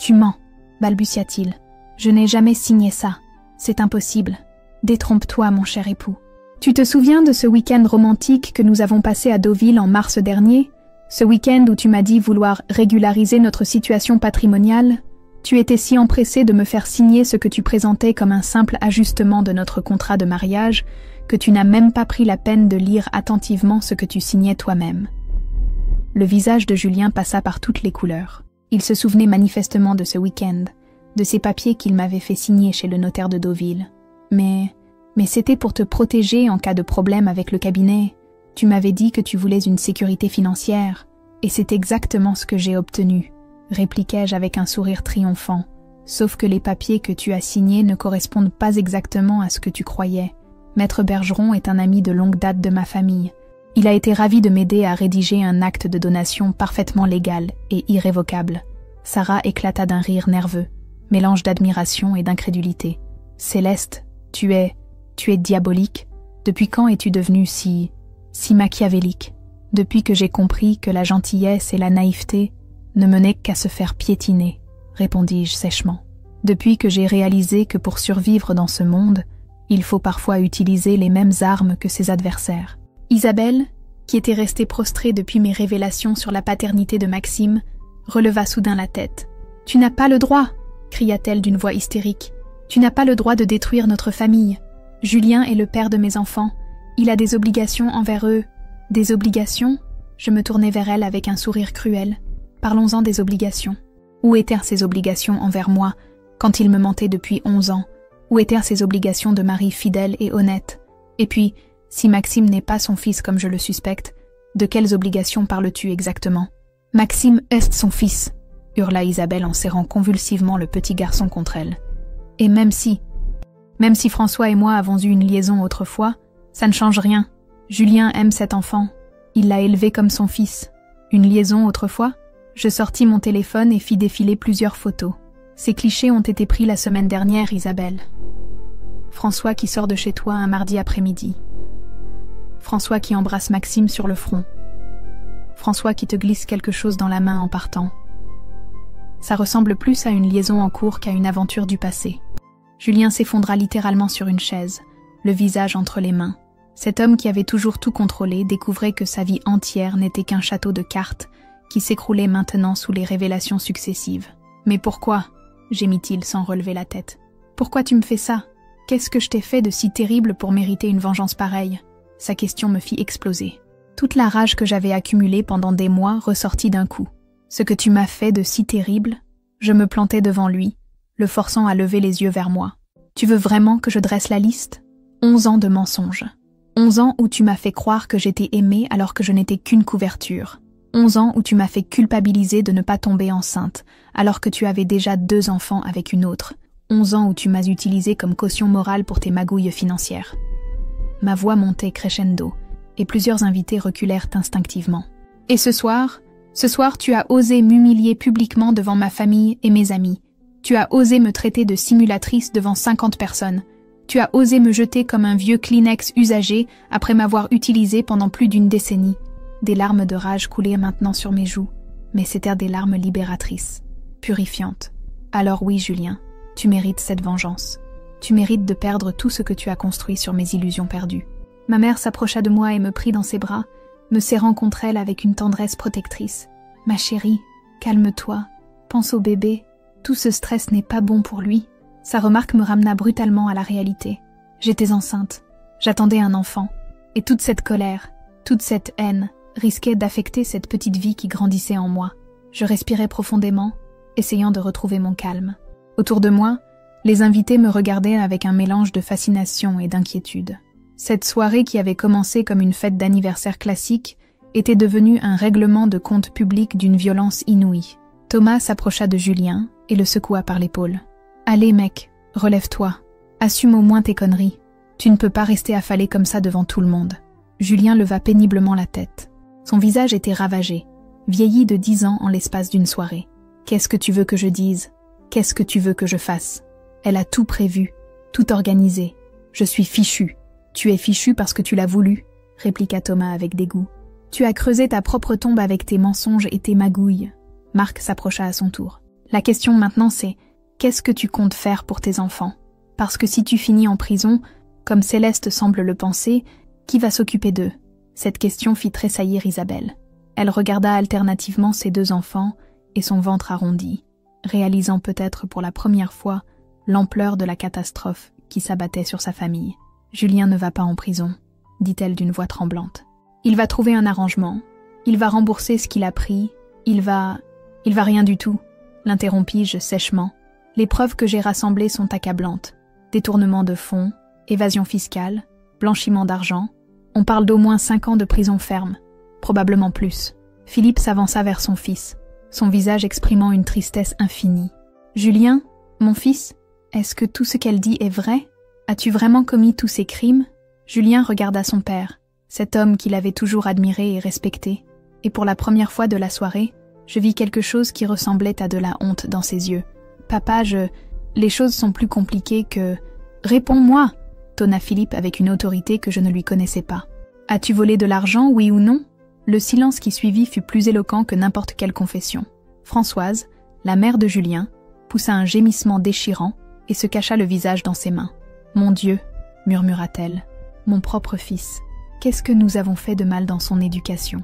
mens, balbutia-t-il. Je n'ai jamais signé ça. C'est impossible. Détrompe-toi, mon cher époux. Tu te souviens de ce week-end romantique que nous avons passé à Deauville en mars dernier? Ce week-end où tu m'as dit vouloir régulariser notre situation patrimoniale? Tu étais si empressé de me faire signer ce que tu présentais comme un simple ajustement de notre contrat de mariage que tu n'as même pas pris la peine de lire attentivement ce que tu signais toi-même. Le visage de Julien passa par toutes les couleurs. Il se souvenait manifestement de ce week-end, de ces papiers qu'il m'avait fait signer chez le notaire de Deauville. Mais c'était pour te protéger en cas de problème avec le cabinet. Tu m'avais dit que tu voulais une sécurité financière, et c'est exactement ce que j'ai obtenu, répliquai-je avec un sourire triomphant, sauf que les papiers que tu as signés ne correspondent pas exactement à ce que tu croyais. Maître Bergeron est un ami de longue date de ma famille. Il a été ravi de m'aider à rédiger un acte de donation parfaitement légal et irrévocable. Sarah éclata d'un rire nerveux, mélange d'admiration et d'incrédulité. « Céleste, tu es diabolique. Depuis quand es-tu devenue si machiavélique? Depuis que j'ai compris que la gentillesse et la naïveté ne menaient qu'à se faire piétiner, répondis-je sèchement. Depuis que j'ai réalisé que pour survivre dans ce monde, il faut parfois utiliser les mêmes armes que ses adversaires. » Isabelle, qui était restée prostrée depuis mes révélations sur la paternité de Maxime, releva soudain la tête. « Tu n'as pas le droit !» cria-t-elle d'une voix hystérique. « Tu n'as pas le droit de détruire notre famille. Julien est le père de mes enfants. Il a des obligations envers eux. » « Des obligations ?» Je me tournai vers elle avec un sourire cruel. « Parlons-en des obligations. Où étaient ses obligations envers moi, quand il me mentait depuis 11 ans? Où étaient ses obligations de mari fidèle et honnête? Et puis, si Maxime n'est pas son fils comme je le suspecte, de quelles obligations parles-tu exactement? »« Maxime est son fils !» hurla Isabelle en serrant convulsivement le petit garçon contre elle. « Et même si François et moi avons eu une liaison autrefois, ça ne change rien. Julien aime cet enfant. Il l'a élevé comme son fils. Une liaison autrefois? Je sortis mon téléphone et fis défiler plusieurs photos. Ces clichés ont été pris la semaine dernière, Isabelle. François qui sort de chez toi un mardi après-midi. François qui embrasse Maxime sur le front. François qui te glisse quelque chose dans la main en partant. Ça ressemble plus à une liaison en cours qu'à une aventure du passé. Julien s'effondra littéralement sur une chaise, le visage entre les mains. Cet homme qui avait toujours tout contrôlé découvrait que sa vie entière n'était qu'un château de cartes qui s'écroulait maintenant sous les révélations successives. « Mais pourquoi ?» gémit-il sans relever la tête. « Pourquoi tu me fais ça? Qu'est-ce que je t'ai fait de si terrible pour mériter une vengeance pareille ?» Sa question me fit exploser. Toute la rage que j'avais accumulée pendant des mois ressortit d'un coup. « Ce que tu m'as fait de si terrible ?» Je me plantai devant lui, le forçant à lever les yeux vers moi. « Tu veux vraiment que je dresse la liste? 11 ans de mensonges. 11 ans où tu m'as fait croire que j'étais aimée alors que je n'étais qu'une couverture. 11 ans où tu m'as fait culpabiliser de ne pas tomber enceinte alors que tu avais déjà 2 enfants avec une autre. 11 ans où tu m'as utilisée comme caution morale pour tes magouilles financières. » Ma voix montait crescendo et plusieurs invités reculèrent instinctivement. « Et ce soir, tu as osé m'humilier publiquement devant ma famille et mes amis. Tu as osé me traiter de simulatrice devant 50 personnes. Tu as osé me jeter comme un vieux Kleenex usagé après m'avoir utilisé pendant plus d'1 décennie. » Des larmes de rage coulaient maintenant sur mes joues. mais c'étaient des larmes libératrices, purifiantes. Alors oui, Julien, tu mérites cette vengeance. Tu mérites de perdre tout ce que tu as construit sur mes illusions perdues. Ma mère s'approcha de moi et me prit dans ses bras, me serrant contre elle avec une tendresse protectrice. Ma chérie, calme-toi, pense au bébé, tout ce stress n'est pas bon pour lui. Sa remarque me ramena brutalement à la réalité. J'étais enceinte, j'attendais un enfant, et toute cette colère, toute cette haine risquait d'affecter cette petite vie qui grandissait en moi. Je respirais profondément, essayant de retrouver mon calme. Autour de moi, les invités me regardaient avec un mélange de fascination et d'inquiétude. Cette soirée qui avait commencé comme une fête d'anniversaire classique était devenue un règlement de compte public d'une violence inouïe. Thomas s'approcha de Julien et le secoua par l'épaule. « Allez mec, relève-toi. Assume au moins tes conneries. Tu ne peux pas rester affalé comme ça devant tout le monde. » Julien leva péniblement la tête. Son visage était ravagé, vieilli de 10 ans en l'espace d'une soirée. « Qu'est-ce que tu veux que je dise? Qu'est-ce que tu veux que je fasse? Elle a tout prévu, tout organisé. Je suis fichu. » « Tu es fichu parce que tu l'as voulu, » répliqua Thomas avec dégoût. « Tu as creusé ta propre tombe avec tes mensonges et tes magouilles. » Marc s'approcha à son tour. « La question maintenant c'est, qu'est-ce que tu comptes faire pour tes enfants? Parce que si tu finis en prison, comme Céleste semble le penser, qui va s'occuper d'eux? » Cette question fit tressaillir Isabelle. Elle regarda alternativement ses 2 enfants et son ventre arrondi, réalisant peut-être pour la première fois l'ampleur de la catastrophe qui s'abattait sur sa famille. « Julien ne va pas en prison, » dit-elle d'une voix tremblante. « Il va trouver un arrangement. Il va rembourser ce qu'il a pris. Il va rien du tout, » l'interrompis-je sèchement. « Les preuves que j'ai rassemblées sont accablantes. Détournement de fonds, évasion fiscale, blanchiment d'argent. On parle d'au moins 5 ans de prison ferme, probablement plus. » Philippe s'avança vers son fils, son visage exprimant une tristesse infinie. « Julien, mon fils, est-ce que tout ce qu'elle dit est vrai? As-tu vraiment commis tous ces crimes ?» Julien regarda son père, cet homme qu'il avait toujours admiré et respecté, et pour la première fois de la soirée, je vis quelque chose qui ressemblait à de la honte dans ses yeux. « Papa, les choses sont plus compliquées que... »« Réponds-moi » tonna Philippe avec une autorité que je ne lui connaissais pas. « As-tu volé de l'argent, oui ou non ?» Le silence qui suivit fut plus éloquent que n'importe quelle confession. Françoise, la mère de Julien, poussa un gémissement déchirant et se cacha le visage dans ses mains. « Mon Dieu » murmura-t-elle, « mon propre fils, qu'est-ce que nous avons fait de mal dans son éducation ?»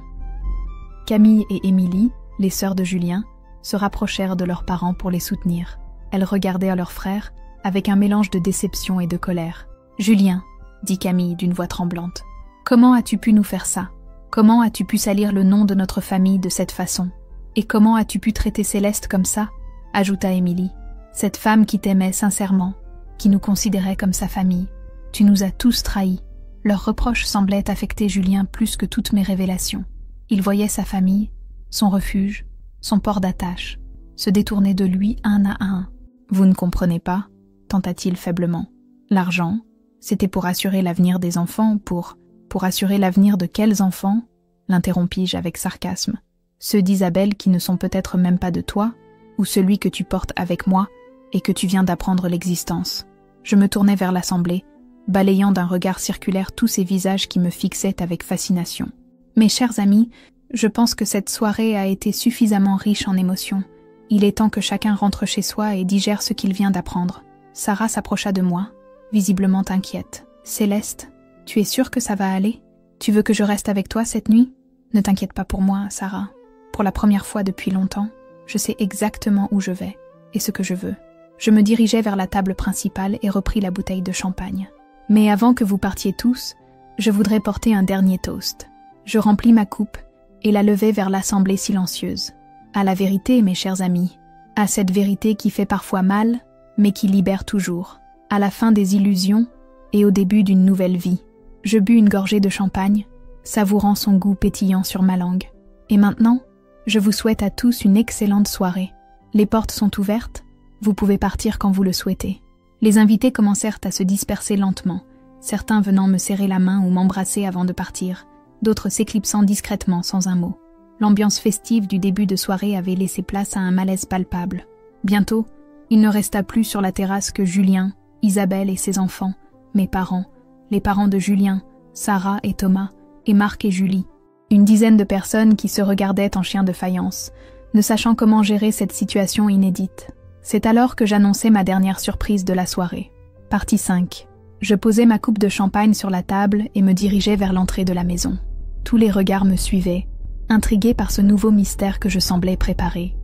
Camille et Émilie, les sœurs de Julien, se rapprochèrent de leurs parents pour les soutenir. Elles regardaient leur frère avec un mélange de déception et de colère. « Julien, » dit Camille d'une voix tremblante, « comment as-tu pu nous faire ça? Comment as-tu pu salir le nom de notre famille de cette façon? Et comment as-tu pu traiter Céleste comme ça ?» ajouta Émilie. « Cette femme qui t'aimait sincèrement, qui nous considérait comme sa famille. Tu nous as tous trahis. » Leurs reproches semblaient affecter Julien plus que toutes mes révélations. Il voyait sa famille, son refuge, son port d'attache, se détourner de lui un à un. « Vous ne comprenez pas ?» tenta-t-il faiblement. « L'argent, c'était pour assurer l'avenir des enfants, pour assurer l'avenir de quels enfants ?» l'interrompis-je avec sarcasme. « Ceux d'Isabelle qui ne sont peut-être même pas de toi, ou celui que tu portes avec moi et que tu viens d'apprendre l'existence. » Je me tournai vers l'assemblée, balayant d'un regard circulaire tous ces visages qui me fixaient avec fascination. « Mes chers amis, je pense que cette soirée a été suffisamment riche en émotions. Il est temps que chacun rentre chez soi et digère ce qu'il vient d'apprendre. » Sarah s'approcha de moi, visiblement inquiète. « Céleste, tu es sûre que ça va aller? Tu veux que je reste avec toi cette nuit? Ne t'inquiète pas pour moi, Sarah. Pour la première fois depuis longtemps, je sais exactement où je vais et ce que je veux. » Je me dirigeai vers la table principale et repris la bouteille de champagne. « Mais avant que vous partiez tous, je voudrais porter un dernier toast. » Je remplis ma coupe et la levai vers l'assemblée silencieuse. À la vérité, mes chers amis, à cette vérité qui fait parfois mal, mais qui libère toujours, à la fin des illusions et au début d'une nouvelle vie. Je bus une gorgée de champagne, savourant son goût pétillant sur ma langue. Et maintenant, je vous souhaite à tous une excellente soirée. Les portes sont ouvertes, vous pouvez partir quand vous le souhaitez. Les invités commencèrent à se disperser lentement, certains venant me serrer la main ou m'embrasser avant de partir, d'autres s'éclipsant discrètement sans un mot. L'ambiance festive du début de soirée avait laissé place à un malaise palpable. Bientôt, il ne resta plus sur la terrasse que Julien, Isabelle et ses enfants, mes parents, les parents de Julien, Sarah et Thomas, et Marc et Julie. Une dizaine de personnes qui se regardaient en chiens de faïence, ne sachant comment gérer cette situation inédite. C'est alors que j'annonçai ma dernière surprise de la soirée. Partie 5. Je posai ma coupe de champagne sur la table et me dirigeai vers l'entrée de la maison. Tous les regards me suivaient, intrigués par ce nouveau mystère que je semblais préparer.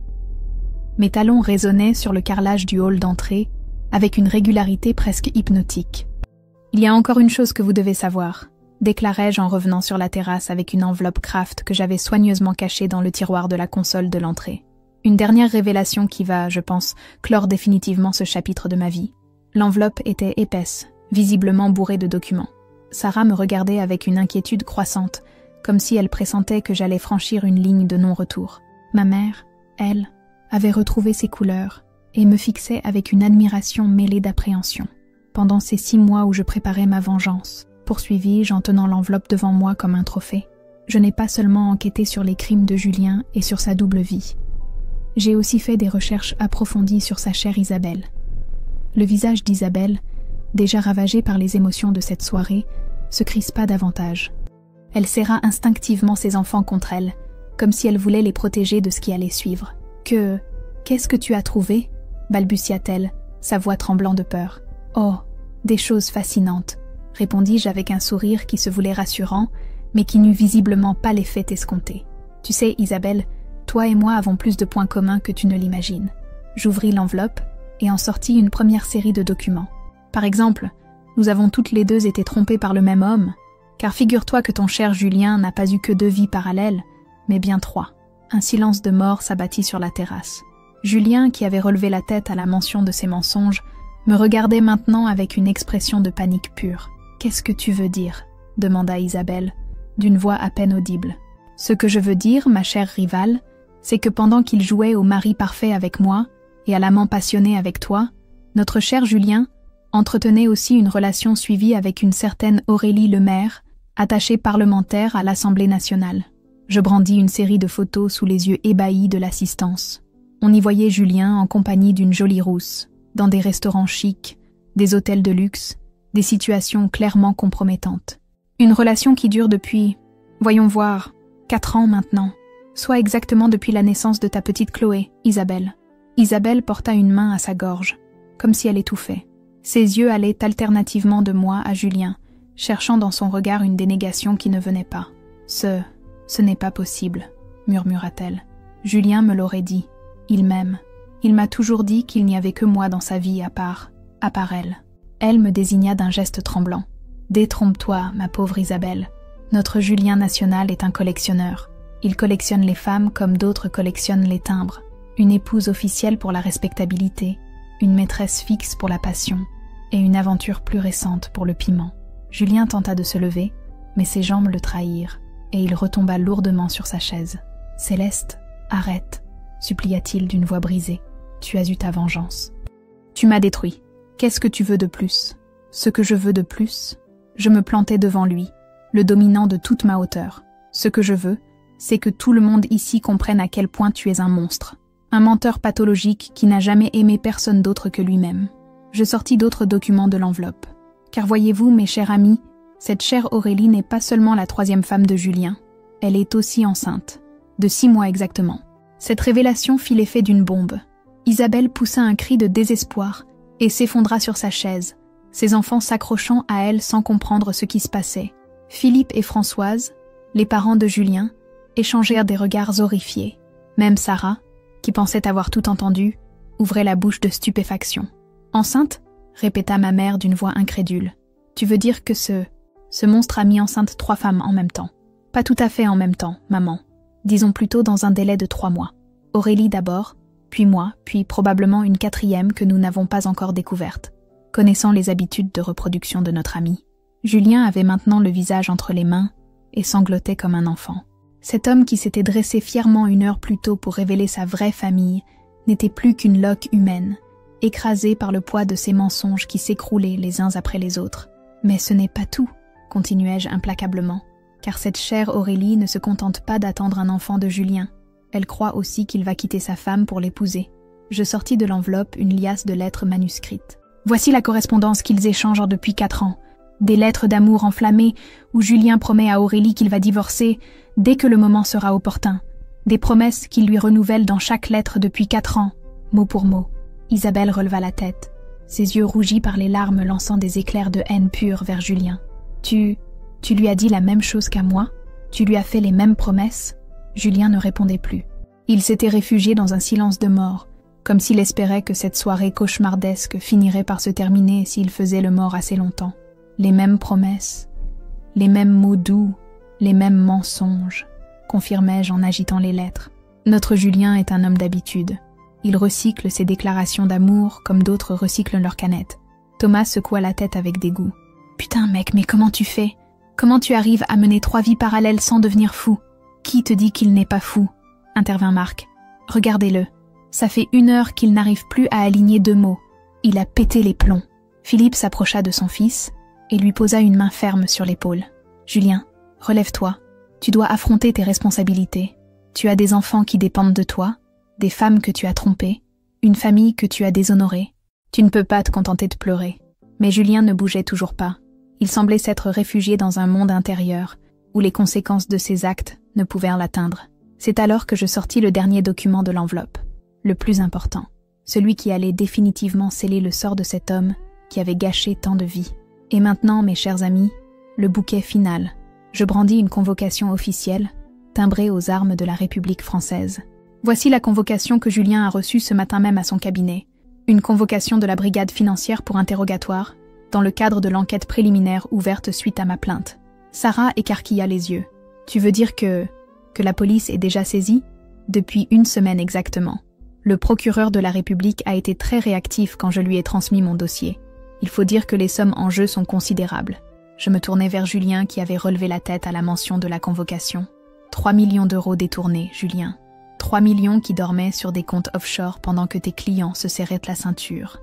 Mes talons résonnaient sur le carrelage du hall d'entrée avec une régularité presque hypnotique. « Il y a encore une chose que vous devez savoir », déclarai-je en revenant sur la terrasse avec une enveloppe Kraft que j'avais soigneusement cachée dans le tiroir de la console de l'entrée. Une dernière révélation qui va, je pense, clore définitivement ce chapitre de ma vie. L'enveloppe était épaisse, visiblement bourrée de documents. Sarah me regardait avec une inquiétude croissante, comme si elle pressentait que j'allais franchir une ligne de non-retour. Ma mère, elle, avait retrouvé ses couleurs et me fixait avec une admiration mêlée d'appréhension. Pendant ces 6 mois où je préparais ma vengeance, poursuivis-je en tenant l'enveloppe devant moi comme un trophée, je n'ai pas seulement enquêté sur les crimes de Julien et sur sa double vie. J'ai aussi fait des recherches approfondies sur sa chère Isabelle. Le visage d'Isabelle, déjà ravagé par les émotions de cette soirée, se crispa davantage. Elle serra instinctivement ses enfants contre elle, comme si elle voulait les protéger de ce qui allait suivre. « Qu'est-ce que tu as trouvé ?» balbutia-t-elle, sa voix tremblant de peur. « Oh, des choses fascinantes », répondis-je avec un sourire qui se voulait rassurant, mais qui n'eut visiblement pas l'effet escompté. « Tu sais, Isabelle, toi et moi avons plus de points communs que tu ne l'imagines. » J'ouvris l'enveloppe et en sortis une première série de documents. Par exemple, nous avons toutes les deux été trompées par le même homme, car figure-toi que ton cher Julien n'a pas eu que 2 vies parallèles, mais bien 3. Un silence de mort s'abattit sur la terrasse. Julien, qui avait relevé la tête à la mention de ses mensonges, me regardait maintenant avec une expression de panique pure. « Qu'est-ce que tu veux dire ?» demanda Isabelle, d'une voix à peine audible. « Ce que je veux dire, ma chère rivale, c'est que pendant qu'il jouait au mari parfait avec moi et à l'amant passionné avec toi, notre cher Julien entretenait aussi une relation suivie avec une certaine Aurélie Lemaire, attachée parlementaire à l'Assemblée nationale. » Je brandis une série de photos sous les yeux ébahis de l'assistance. On y voyait Julien en compagnie d'une jolie rousse, dans des restaurants chics, des hôtels de luxe, des situations clairement compromettantes. Une relation qui dure depuis, voyons voir, 4 ans maintenant, soit exactement depuis la naissance de ta petite Chloé, Isabelle. Isabelle porta une main à sa gorge, comme si elle étouffait. Ses yeux allaient alternativement de moi à Julien, cherchant dans son regard une dénégation qui ne venait pas. Ce n'est pas possible, murmura-t-elle. Julien me l'aurait dit. Il m'aime. Il m'a toujours dit qu'il n'y avait que moi dans sa vie à part elle. Elle me désigna d'un geste tremblant. Détrompe-toi, ma pauvre Isabelle. Notre Julien national est un collectionneur. Il collectionne les femmes comme d'autres collectionnent les timbres. Une épouse officielle pour la respectabilité, une maîtresse fixe pour la passion, et une aventure plus récente pour le piment. Julien tenta de se lever, mais ses jambes le trahirent, et il retomba lourdement sur sa chaise. « Céleste, arrête !» supplia-t-il d'une voix brisée. « Tu as eu ta vengeance. Tu m'as détruit. Qu'est-ce que tu veux de plus ?» Ce que je veux de plus, je me plantai devant lui, le dominant de toute ma hauteur. Ce que je veux, c'est que tout le monde ici comprenne à quel point tu es un monstre. Un menteur pathologique qui n'a jamais aimé personne d'autre que lui-même. Je sortis d'autres documents de l'enveloppe. Car voyez-vous, mes chers amis, cette chère Aurélie n'est pas seulement la 3e femme de Julien, elle est aussi enceinte, de 6 mois exactement. Cette révélation fit l'effet d'une bombe. Isabelle poussa un cri de désespoir et s'effondra sur sa chaise, ses enfants s'accrochant à elle sans comprendre ce qui se passait. Philippe et Françoise, les parents de Julien, échangèrent des regards horrifiés. Même Sarah, qui pensait avoir tout entendu, ouvrait la bouche de stupéfaction. « Enceinte ?» répéta ma mère d'une voix incrédule. « Tu veux dire que ce monstre a mis enceinte 3 femmes en même temps. » « Pas tout à fait en même temps, maman. Disons plutôt dans un délai de 3 mois. Aurélie d'abord, puis moi, puis probablement une 4e que nous n'avons pas encore découverte, connaissant les habitudes de reproduction de notre ami. » Julien avait maintenant le visage entre les mains et sanglotait comme un enfant. Cet homme qui s'était dressé fièrement 1 heure plus tôt pour révéler sa vraie famille n'était plus qu'une loque humaine, écrasée par le poids de ses mensonges qui s'écroulaient les uns après les autres. « Mais ce n'est pas tout, » continuai-je implacablement. Car cette chère Aurélie ne se contente pas d'attendre un enfant de Julien. Elle croit aussi qu'il va quitter sa femme pour l'épouser. Je sortis de l'enveloppe une liasse de lettres manuscrites. Voici la correspondance qu'ils échangent depuis 4 ans. Des lettres d'amour enflammées où Julien promet à Aurélie qu'il va divorcer dès que le moment sera opportun. Des promesses qu'il lui renouvelle dans chaque lettre depuis 4 ans, mot pour mot. Isabelle releva la tête, ses yeux rougis par les larmes lançant des éclairs de haine pure vers Julien. Tu lui as dit la même chose qu'à moi? Tu lui as fait les mêmes promesses? Julien ne répondait plus. Il s'était réfugié dans un silence de mort, comme s'il espérait que cette soirée cauchemardesque finirait par se terminer s'il faisait le mort assez longtemps. Les mêmes promesses, les mêmes mots doux, les mêmes mensonges, confirmai-je en agitant les lettres. Notre Julien est un homme d'habitude. Il recycle ses déclarations d'amour comme d'autres recyclent leurs canettes. Thomas secoua la tête avec dégoût. « Putain mec, mais comment tu fais? Comment tu arrives à mener 3 vies parallèles sans devenir fou? Qui te dit qu'il n'est pas fou ?» intervint Marc. « Regardez-le. Ça fait 1 heure qu'il n'arrive plus à aligner 2 mots. Il a pété les plombs. » Philippe s'approcha de son fils et lui posa une main ferme sur l'épaule. « Julien, relève-toi. Tu dois affronter tes responsabilités. Tu as des enfants qui dépendent de toi, des femmes que tu as trompées, une famille que tu as déshonorée. Tu ne peux pas te contenter de pleurer. » Mais Julien ne bougeait toujours pas. Il semblait s'être réfugié dans un monde intérieur, où les conséquences de ses actes ne pouvaient l'atteindre. C'est alors que je sortis le dernier document de l'enveloppe, le plus important, celui qui allait définitivement sceller le sort de cet homme qui avait gâché tant de vies. Et maintenant, mes chers amis, le bouquet final. Je brandis une convocation officielle, timbrée aux armes de la République française. Voici la convocation que Julien a reçue ce matin même à son cabinet. Une convocation de la brigade financière pour interrogatoire, dans le cadre de l'enquête préliminaire ouverte suite à ma plainte. Sarah écarquilla les yeux. « Tu veux dire que la police est déjà saisie ?» Depuis 1 semaine exactement. Le procureur de la République a été très réactif quand je lui ai transmis mon dossier. Il faut dire que les sommes en jeu sont considérables. Je me tournai vers Julien qui avait relevé la tête à la mention de la convocation. 3 millions d'euros détournés, Julien. 3 millions qui dormaient sur des comptes offshore pendant que tes clients se serraient la ceinture.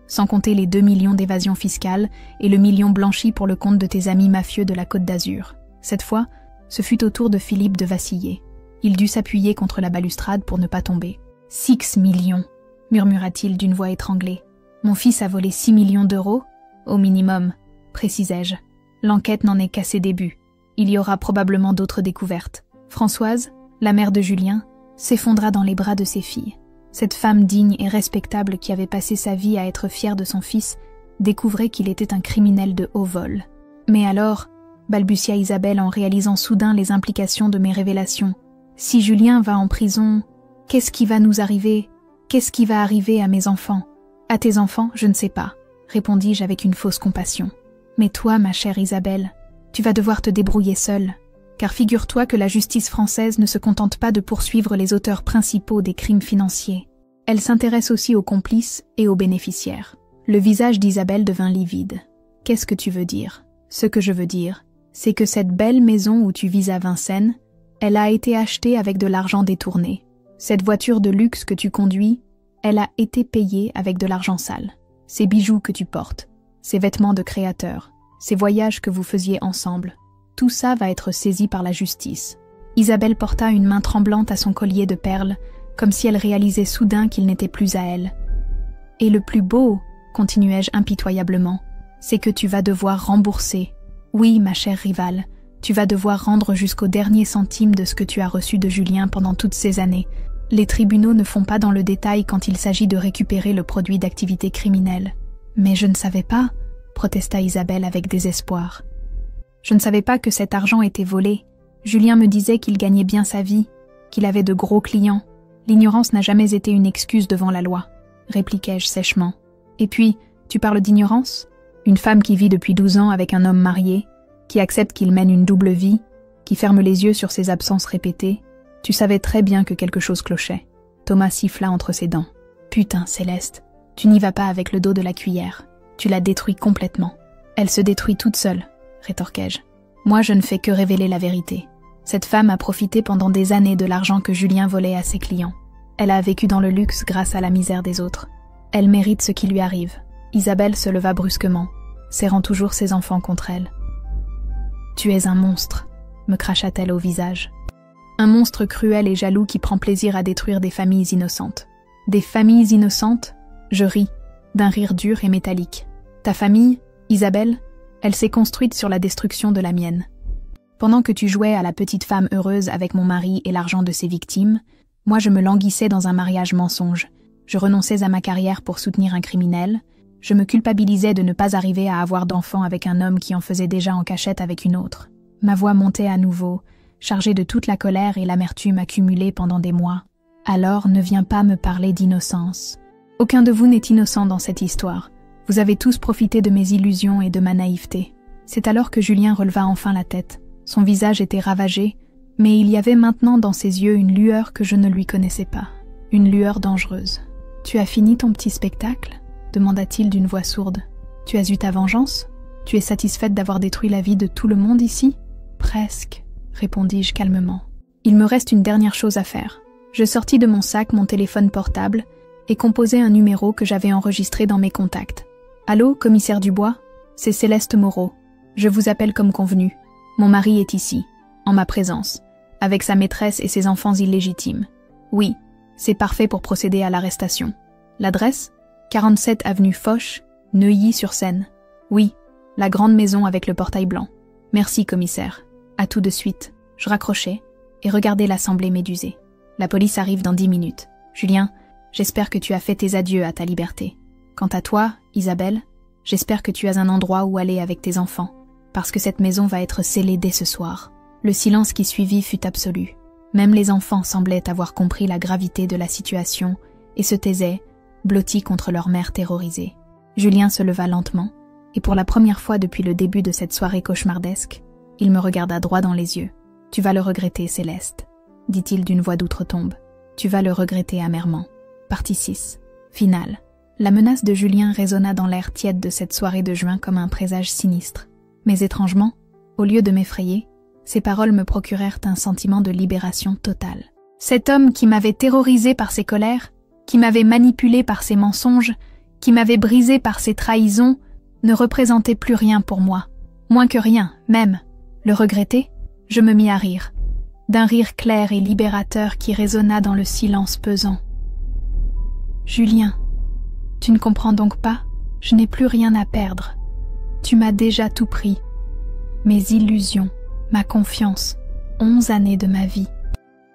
Sans compter les 2 millions d'évasion fiscale et le million blanchi pour le compte de tes amis mafieux de la Côte d'Azur. Cette fois, ce fut au tour de Philippe de vaciller. Il dut s'appuyer contre la balustrade pour ne pas tomber. 6 millions, murmura-t-il d'une voix étranglée. Mon fils a volé 6 millions d'euros? Au minimum, précisai-je. L'enquête n'en est qu'à ses débuts. Il y aura probablement d'autres découvertes. Françoise, la mère de Julien, s'effondra dans les bras de ses filles. Cette femme digne et respectable qui avait passé sa vie à être fière de son fils découvrait qu'il était un criminel de haut vol. Mais alors, balbutia Isabelle en réalisant soudain les implications de mes révélations. Si Julien va en prison, qu'est-ce qui va nous arriver? Qu'est-ce qui va arriver à mes enfants? À tes enfants, je ne sais pas, répondis-je avec une fausse compassion. Mais toi, ma chère Isabelle, tu vas devoir te débrouiller seule. Car figure-toi que la justice française ne se contente pas de poursuivre les auteurs principaux des crimes financiers. Elle s'intéresse aussi aux complices et aux bénéficiaires. Le visage d'Isabelle devint livide. Qu'est-ce que tu veux dire? Ce que je veux dire, c'est que cette belle maison où tu vis à Vincennes, elle a été achetée avec de l'argent détourné. Cette voiture de luxe que tu conduis, elle a été payée avec de l'argent sale. Ces bijoux que tu portes, ces vêtements de créateur, ces voyages que vous faisiez ensemble, tout ça va être saisi par la justice. Isabelle porta une main tremblante à son collier de perles, comme si elle réalisait soudain qu'il n'était plus à elle. « Et le plus beau, continuai-je impitoyablement, c'est que tu vas devoir rembourser. Oui, ma chère rivale, tu vas devoir rendre jusqu'au dernier centime de ce que tu as reçu de Julien pendant toutes ces années. Les tribunaux ne font pas dans le détail quand il s'agit de récupérer le produit d'activité criminelle. »« Mais je ne savais pas, » protesta Isabelle avec désespoir. « Je ne savais pas que cet argent était volé. Julien me disait qu'il gagnait bien sa vie, qu'il avait de gros clients. L'ignorance n'a jamais été une excuse devant la loi, » répliquai-je sèchement. « Et puis, tu parles d'ignorance? Une femme qui vit depuis 12 ans avec un homme marié, qui accepte qu'il mène une double vie, qui ferme les yeux sur ses absences répétées. Tu savais très bien que quelque chose clochait. » Thomas siffla entre ses dents. « Putain, Céleste, tu n'y vas pas avec le dos de la cuillère. Tu la détruis complètement. Elle se détruit toute seule, rétorquai-je. Moi, je ne fais que révéler la vérité. Cette femme a profité pendant des années de l'argent que Julien volait à ses clients. Elle a vécu dans le luxe grâce à la misère des autres. Elle mérite ce qui lui arrive. » Isabelle se leva brusquement, serrant toujours ses enfants contre elle. « Tu es un monstre, » me cracha-t-elle au visage. « Un monstre cruel et jaloux qui prend plaisir à détruire des familles innocentes. » « Des familles innocentes ?» Je ris, d'un rire dur et métallique. « Ta famille, Isabelle, elle s'est construite sur la destruction de la mienne. Pendant que tu jouais à la petite femme heureuse avec mon mari et l'argent de ses victimes, moi je me languissais dans un mariage mensonge. Je renonçais à ma carrière pour soutenir un criminel. Je me culpabilisais de ne pas arriver à avoir d'enfant avec un homme qui en faisait déjà en cachette avec une autre. Ma voix montait à nouveau, chargée de toute la colère et l'amertume accumulée pendant des mois. Alors ne viens pas me parler d'innocence. Aucun de vous n'est innocent dans cette histoire. Vous avez tous profité de mes illusions et de ma naïveté. C'est alors que Julien releva enfin la tête. Son visage était ravagé, mais il y avait maintenant dans ses yeux une lueur que je ne lui connaissais pas. Une lueur dangereuse. « Tu as fini ton petit spectacle ?» demanda-t-il d'une voix sourde. « Tu as eu ta vengeance? Tu es satisfaite d'avoir détruit la vie de tout le monde ici ?»« Presque, » répondis-je calmement. « Il me reste une dernière chose à faire. » Je sortis de mon sac mon téléphone portable et composai un numéro que j'avais enregistré dans mes contacts. « Allô, commissaire Dubois? C'est Céleste Moreau. Je vous appelle comme convenu. Mon mari est ici, en ma présence, avec sa maîtresse et ses enfants illégitimes. Oui, c'est parfait pour procéder à l'arrestation. L'adresse? 47 avenue Foch, Neuilly-sur-Seine. Oui, la grande maison avec le portail blanc. Merci, commissaire. À tout de suite. » Je raccrochai et regardai l'assemblée médusée. La police arrive dans 10 minutes. Julien, j'espère que tu as fait tes adieux à ta liberté. Quant à toi, Isabelle, j'espère que tu as un endroit où aller avec tes enfants, parce que cette maison va être scellée dès ce soir. Le silence qui suivit fut absolu. Même les enfants semblaient avoir compris la gravité de la situation et se taisaient, blottis contre leur mère terrorisée. Julien se leva lentement, et pour la première fois depuis le début de cette soirée cauchemardesque, il me regarda droit dans les yeux. « Tu vas le regretter, Céleste, » dit-il d'une voix d'outre-tombe. « Tu vas le regretter amèrement. » Partie 6. Finale. La menace de Julien résonna dans l'air tiède de cette soirée de juin comme un présage sinistre. Mais étrangement, au lieu de m'effrayer, ces paroles me procurèrent un sentiment de libération totale. Cet homme qui m'avait terrorisé par ses colères, qui m'avait manipulé par ses mensonges, qui m'avait brisé par ses trahisons, ne représentait plus rien pour moi. Moins que rien, même. Le regretter? Je me mis à rire. D'un rire clair et libérateur qui résonna dans le silence pesant. « Julien, tu ne comprends donc pas? Je n'ai plus rien à perdre. Tu m'as déjà tout pris. Mes illusions, ma confiance, 11 années de ma vie.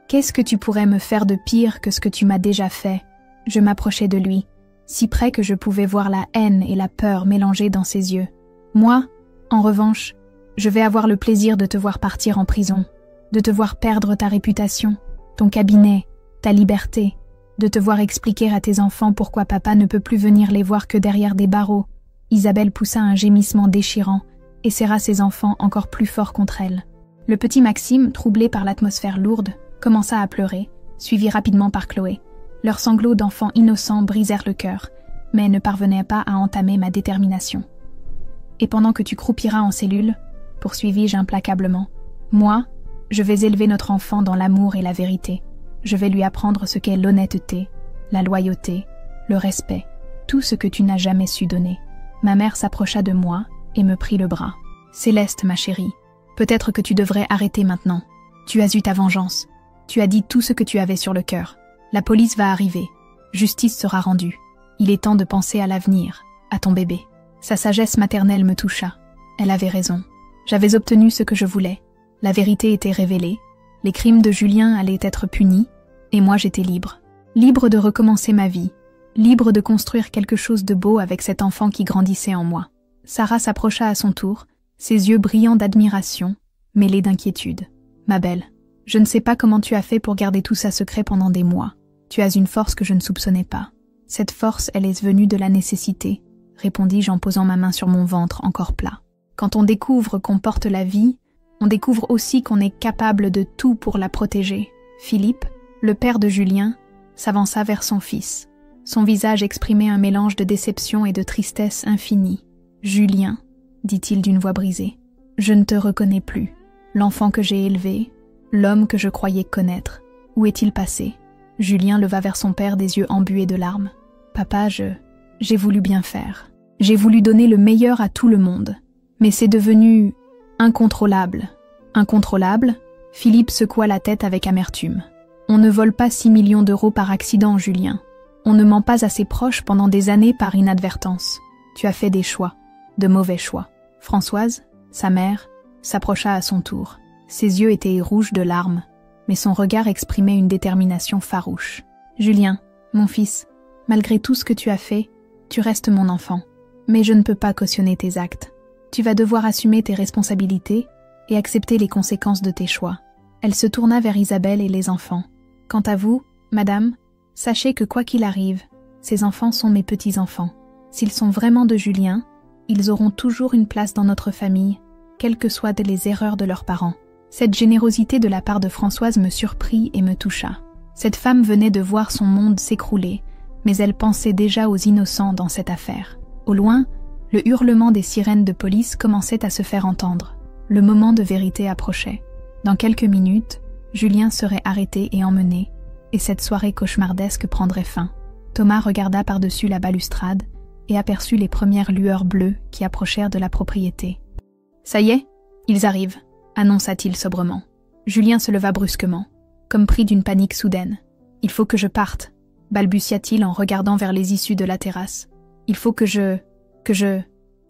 Qu'est-ce que tu pourrais me faire de pire que ce que tu m'as déjà fait ?» Je m'approchai de lui, si près que je pouvais voir la haine et la peur mélangées dans ses yeux. Moi, en revanche, je vais avoir le plaisir de te voir partir en prison, de te voir perdre ta réputation, ton cabinet, ta liberté, de te voir expliquer à tes enfants pourquoi papa ne peut plus venir les voir que derrière des barreaux. Isabelle poussa un gémissement déchirant et serra ses enfants encore plus fort contre elle. Le petit Maxime, troublé par l'atmosphère lourde, commença à pleurer, suivi rapidement par Chloé. Leurs sanglots d'enfants innocents brisèrent le cœur, mais ne parvenaient pas à entamer ma détermination. « Et pendant que tu croupiras en cellule, poursuivis-je implacablement, moi, je vais élever notre enfant dans l'amour et la vérité. Je vais lui apprendre ce qu'est l'honnêteté, la loyauté, le respect, tout ce que tu n'as jamais su donner. » Ma mère s'approcha de moi et me prit le bras. « Céleste, ma chérie, peut-être que tu devrais arrêter maintenant. Tu as eu ta vengeance. Tu as dit tout ce que tu avais sur le cœur. La police va arriver. Justice sera rendue. Il est temps de penser à l'avenir, à ton bébé. » Sa sagesse maternelle me toucha. Elle avait raison. J'avais obtenu ce que je voulais. La vérité était révélée. Les crimes de Julien allaient être punis, et moi j'étais libre. Libre de recommencer ma vie. Libre de construire quelque chose de beau avec cet enfant qui grandissait en moi. Sarah s'approcha à son tour, ses yeux brillants d'admiration, mêlés d'inquiétude. « Ma belle, je ne sais pas comment tu as fait pour garder tout ça secret pendant des mois. Tu as une force que je ne soupçonnais pas. Cette force, elle est venue de la nécessité, répondis-je en posant ma main sur mon ventre encore plat. Quand on découvre qu'on porte la vie, on découvre aussi qu'on est capable de tout pour la protéger. » Philippe, le père de Julien, s'avança vers son fils. Son visage exprimait un mélange de déception et de tristesse infinie. « Julien, » dit-il d'une voix brisée, « je ne te reconnais plus. L'enfant que j'ai élevé, l'homme que je croyais connaître, où est-il passé ?» Julien leva vers son père des yeux embués de larmes. « Papa, j'ai voulu bien faire. J'ai voulu donner le meilleur à tout le monde. Mais c'est devenu incontrôlable. » Incontrôlable? Philippe secoua la tête avec amertume. « On ne vole pas 6 millions d'euros par accident, Julien. On ne ment pas à ses proches pendant des années par inadvertance. Tu as fait des choix, de mauvais choix. » Françoise, sa mère, s'approcha à son tour. Ses yeux étaient rouges de larmes, mais son regard exprimait une détermination farouche. « Julien, mon fils, malgré tout ce que tu as fait, tu restes mon enfant. Mais je ne peux pas cautionner tes actes. Tu vas devoir assumer tes responsabilités et accepter les conséquences de tes choix. » Elle se tourna vers Isabelle et les enfants. « Quant à vous, madame, sachez que quoi qu'il arrive, ces enfants sont mes petits-enfants. S'ils sont vraiment de Julien, ils auront toujours une place dans notre famille, quelles que soient les erreurs de leurs parents. » Cette générosité de la part de Françoise me surprit et me toucha. Cette femme venait de voir son monde s'écrouler, mais elle pensait déjà aux innocents dans cette affaire. Au loin, le hurlement des sirènes de police commençait à se faire entendre. Le moment de vérité approchait. Dans quelques minutes, Julien serait arrêté et emmené, et cette soirée cauchemardesque prendrait fin. Thomas regarda par-dessus la balustrade et aperçut les premières lueurs bleues qui approchèrent de la propriété. « Ça y est, ils arrivent », annonça-t-il sobrement. Julien se leva brusquement, comme pris d'une panique soudaine. « Il faut que je parte », balbutia-t-il en regardant vers les issues de la terrasse. « Il faut que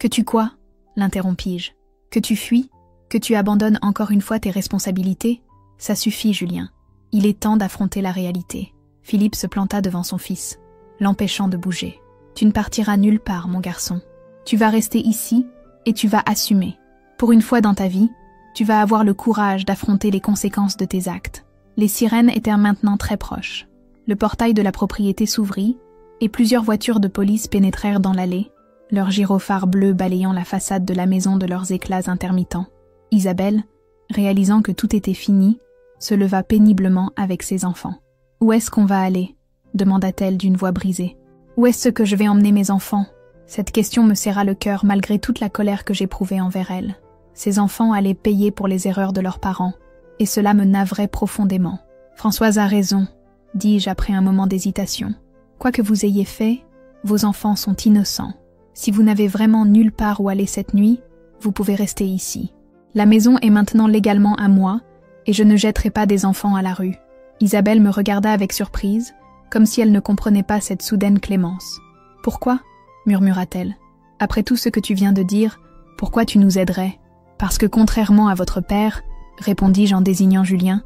tu quoi ?» l'interrompis-je. « Que tu fuis ? Que tu abandonnes encore une fois tes responsabilités ? Ça suffit, Julien. Il est temps d'affronter la réalité. » Philippe se planta devant son fils, l'empêchant de bouger. « Tu ne partiras nulle part, mon garçon. Tu vas rester ici et tu vas assumer. Pour une fois dans ta vie, tu vas avoir le courage d'affronter les conséquences de tes actes. » Les sirènes étaient maintenant très proches. Le portail de la propriété s'ouvrit et plusieurs voitures de police pénétrèrent dans l'allée, leurs gyrophares bleus balayant la façade de la maison de leurs éclats intermittents. Isabelle, réalisant que tout était fini, se leva péniblement avec ses enfants. « Où est-ce qu'on va aller ?» demanda-t-elle d'une voix brisée. « Où est-ce que je vais emmener mes enfants ?» Cette question me serra le cœur malgré toute la colère que j'éprouvais envers elle. Ces enfants allaient payer pour les erreurs de leurs parents, et cela me navrait profondément. « Françoise a raison, » dis-je après un moment d'hésitation. « Quoi que vous ayez fait, vos enfants sont innocents. Si vous n'avez vraiment nulle part où aller cette nuit, vous pouvez rester ici. La maison est maintenant légalement à moi, et je ne jetterai pas des enfants à la rue. » Isabelle me regarda avec surprise, comme si elle ne comprenait pas cette soudaine clémence. « Pourquoi ?» murmura-t-elle. « Après tout ce que tu viens de dire, pourquoi tu nous aiderais ? Parce que contrairement à votre père, répondis-je en désignant Julien,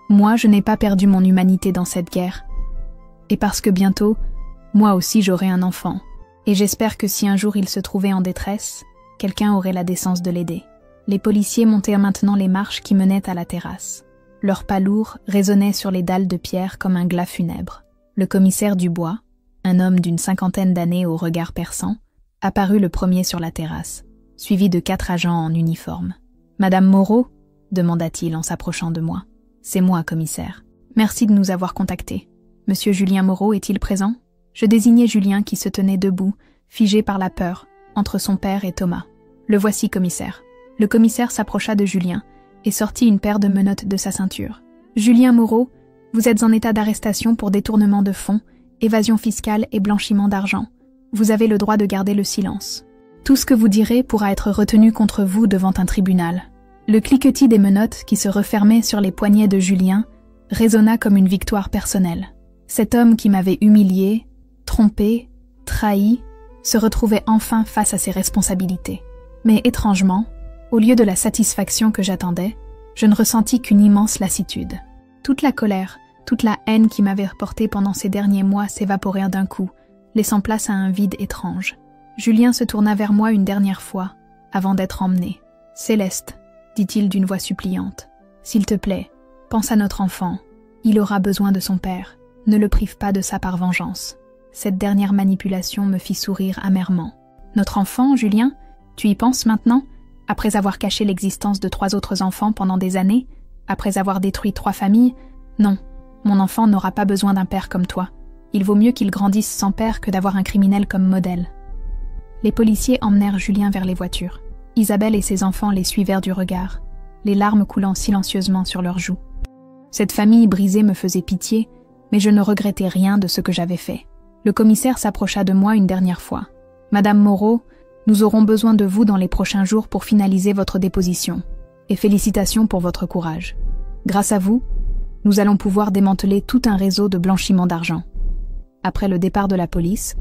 moi je n'ai pas perdu mon humanité dans cette guerre. Et parce que bientôt, moi aussi j'aurai un enfant. Et j'espère que si un jour il se trouvait en détresse, quelqu'un aurait la décence de l'aider. » Les policiers montèrent maintenant les marches qui menaient à la terrasse. Leurs pas lourds résonnaient sur les dalles de pierre comme un glas funèbre. Le commissaire Dubois, un homme d'une 50aine d'années au regard perçant, apparut le premier sur la terrasse, suivi de 4 agents en uniforme. « Madame Moreau ?» demanda-t-il en s'approchant de moi. « C'est moi, commissaire. Merci de nous avoir contactés. Monsieur Julien Moreau est-il présent ?» Je désignai Julien qui se tenait debout, figé par la peur, entre son père et Thomas. « Le voici, commissaire. » Le commissaire s'approcha de Julien et sortit une paire de menottes de sa ceinture. « Julien Moreau, vous êtes en état d'arrestation pour détournement de fonds, évasion fiscale et blanchiment d'argent. Vous avez le droit de garder le silence. Tout ce que vous direz pourra être retenu contre vous devant un tribunal. » Le cliquetis des menottes qui se refermaient sur les poignets de Julien résonna comme une victoire personnelle. Cet homme qui m'avait humilié, trompé, trahi, se retrouvait enfin face à ses responsabilités. Mais étrangement, au lieu de la satisfaction que j'attendais, je ne ressentis qu'une immense lassitude. Toute la colère, toute la haine qui m'avait portée pendant ces derniers mois s'évaporèrent d'un coup, laissant place à un vide étrange. Julien se tourna vers moi une dernière fois, avant d'être emmené. « Céleste, » dit-il d'une voix suppliante, « s'il te plaît, pense à notre enfant. Il aura besoin de son père. Ne le prive pas de ça par vengeance. » Cette dernière manipulation me fit sourire amèrement. « Notre enfant, Julien, tu y penses maintenant ? Après avoir caché l'existence de 3 autres enfants pendant des années, après avoir détruit 3 familles, non, mon enfant n'aura pas besoin d'un père comme toi. Il vaut mieux qu'il grandisse sans père que d'avoir un criminel comme modèle. » Les policiers emmenèrent Julien vers les voitures. Isabelle et ses enfants les suivèrent du regard, les larmes coulant silencieusement sur leurs joues. Cette famille brisée me faisait pitié, mais je ne regrettais rien de ce que j'avais fait. Le commissaire s'approcha de moi une dernière fois. « Madame Moreau, nous aurons besoin de vous dans les prochains jours pour finaliser votre déposition. Et félicitations pour votre courage. Grâce à vous, nous allons pouvoir démanteler tout un réseau de blanchiment d'argent. » Après le départ de la police,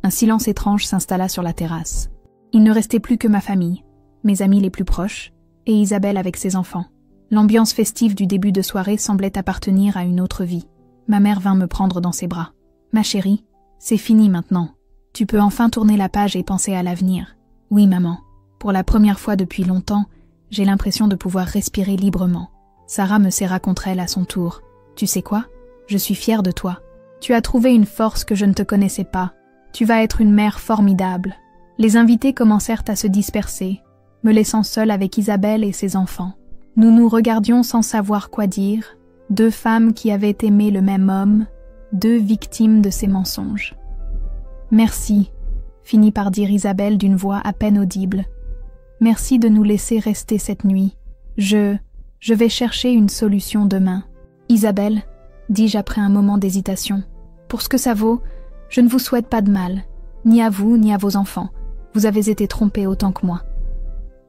un silence étrange s'installa sur la terrasse. Il ne restait plus que ma famille, mes amis les plus proches, et Isabelle avec ses enfants. L'ambiance festive du début de soirée semblait appartenir à une autre vie. Ma mère vint me prendre dans ses bras. « Ma chérie, c'est fini maintenant. Tu peux enfin tourner la page et penser à l'avenir. »« Oui, maman. Pour la première fois depuis longtemps, j'ai l'impression de pouvoir respirer librement. » Sarah me serra contre elle à son tour. « Tu sais quoi? Je suis fière de toi. Tu as trouvé une force que je ne te connaissais pas. Tu vas être une mère formidable. » Les invités commencèrent à se disperser, me laissant seule avec Isabelle et ses enfants. Nous nous regardions sans savoir quoi dire, deux femmes qui avaient aimé le même homme, deux victimes de ses mensonges. « Merci », finit par dire Isabelle d'une voix à peine audible. « Merci de nous laisser rester cette nuit. Je vais chercher une solution demain. »« Isabelle, » dis-je après un moment d'hésitation, « pour ce que ça vaut, je ne vous souhaite pas de mal, ni à vous ni à vos enfants. Vous avez été trompés autant que moi.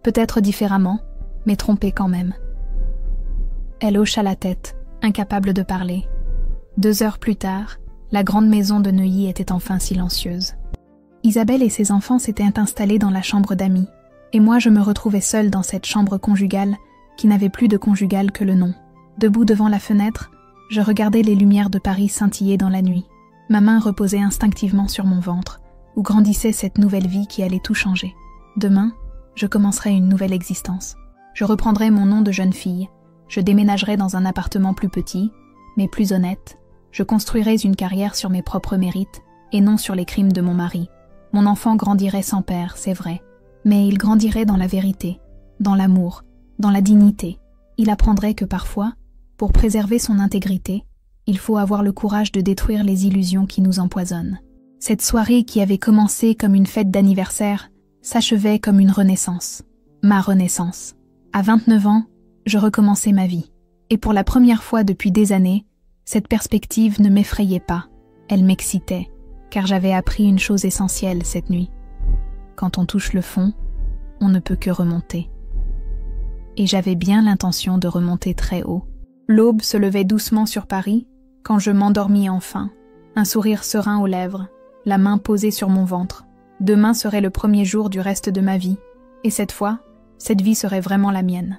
Peut-être différemment, mais trompés quand même. » Elle hocha la tête, incapable de parler. 2 heures plus tard, la grande maison de Neuilly était enfin silencieuse. Isabelle et ses enfants s'étaient installés dans la chambre d'amis, et moi je me retrouvais seule dans cette chambre conjugale qui n'avait plus de conjugal que le nom. Debout devant la fenêtre, je regardais les lumières de Paris scintiller dans la nuit. Ma main reposait instinctivement sur mon ventre, où grandissait cette nouvelle vie qui allait tout changer. Demain, je commencerai une nouvelle existence. Je reprendrai mon nom de jeune fille, je déménagerai dans un appartement plus petit, mais plus honnête. Je construirai une carrière sur mes propres mérites, et non sur les crimes de mon mari. Mon enfant grandirait sans père, c'est vrai, mais il grandirait dans la vérité, dans l'amour, dans la dignité. Il apprendrait que parfois, pour préserver son intégrité, il faut avoir le courage de détruire les illusions qui nous empoisonnent. Cette soirée qui avait commencé comme une fête d'anniversaire s'achevait comme une renaissance. Ma renaissance. À 29 ans, je recommençais ma vie. Et pour la première fois depuis des années, cette perspective ne m'effrayait pas. Elle m'excitait, car j'avais appris une chose essentielle cette nuit. Quand on touche le fond, on ne peut que remonter. Et j'avais bien l'intention de remonter très haut. L'aube se levait doucement sur Paris, quand je m'endormis enfin, un sourire serein aux lèvres, la main posée sur mon ventre. Demain serait le premier jour du reste de ma vie, et cette fois, cette vie serait vraiment la mienne.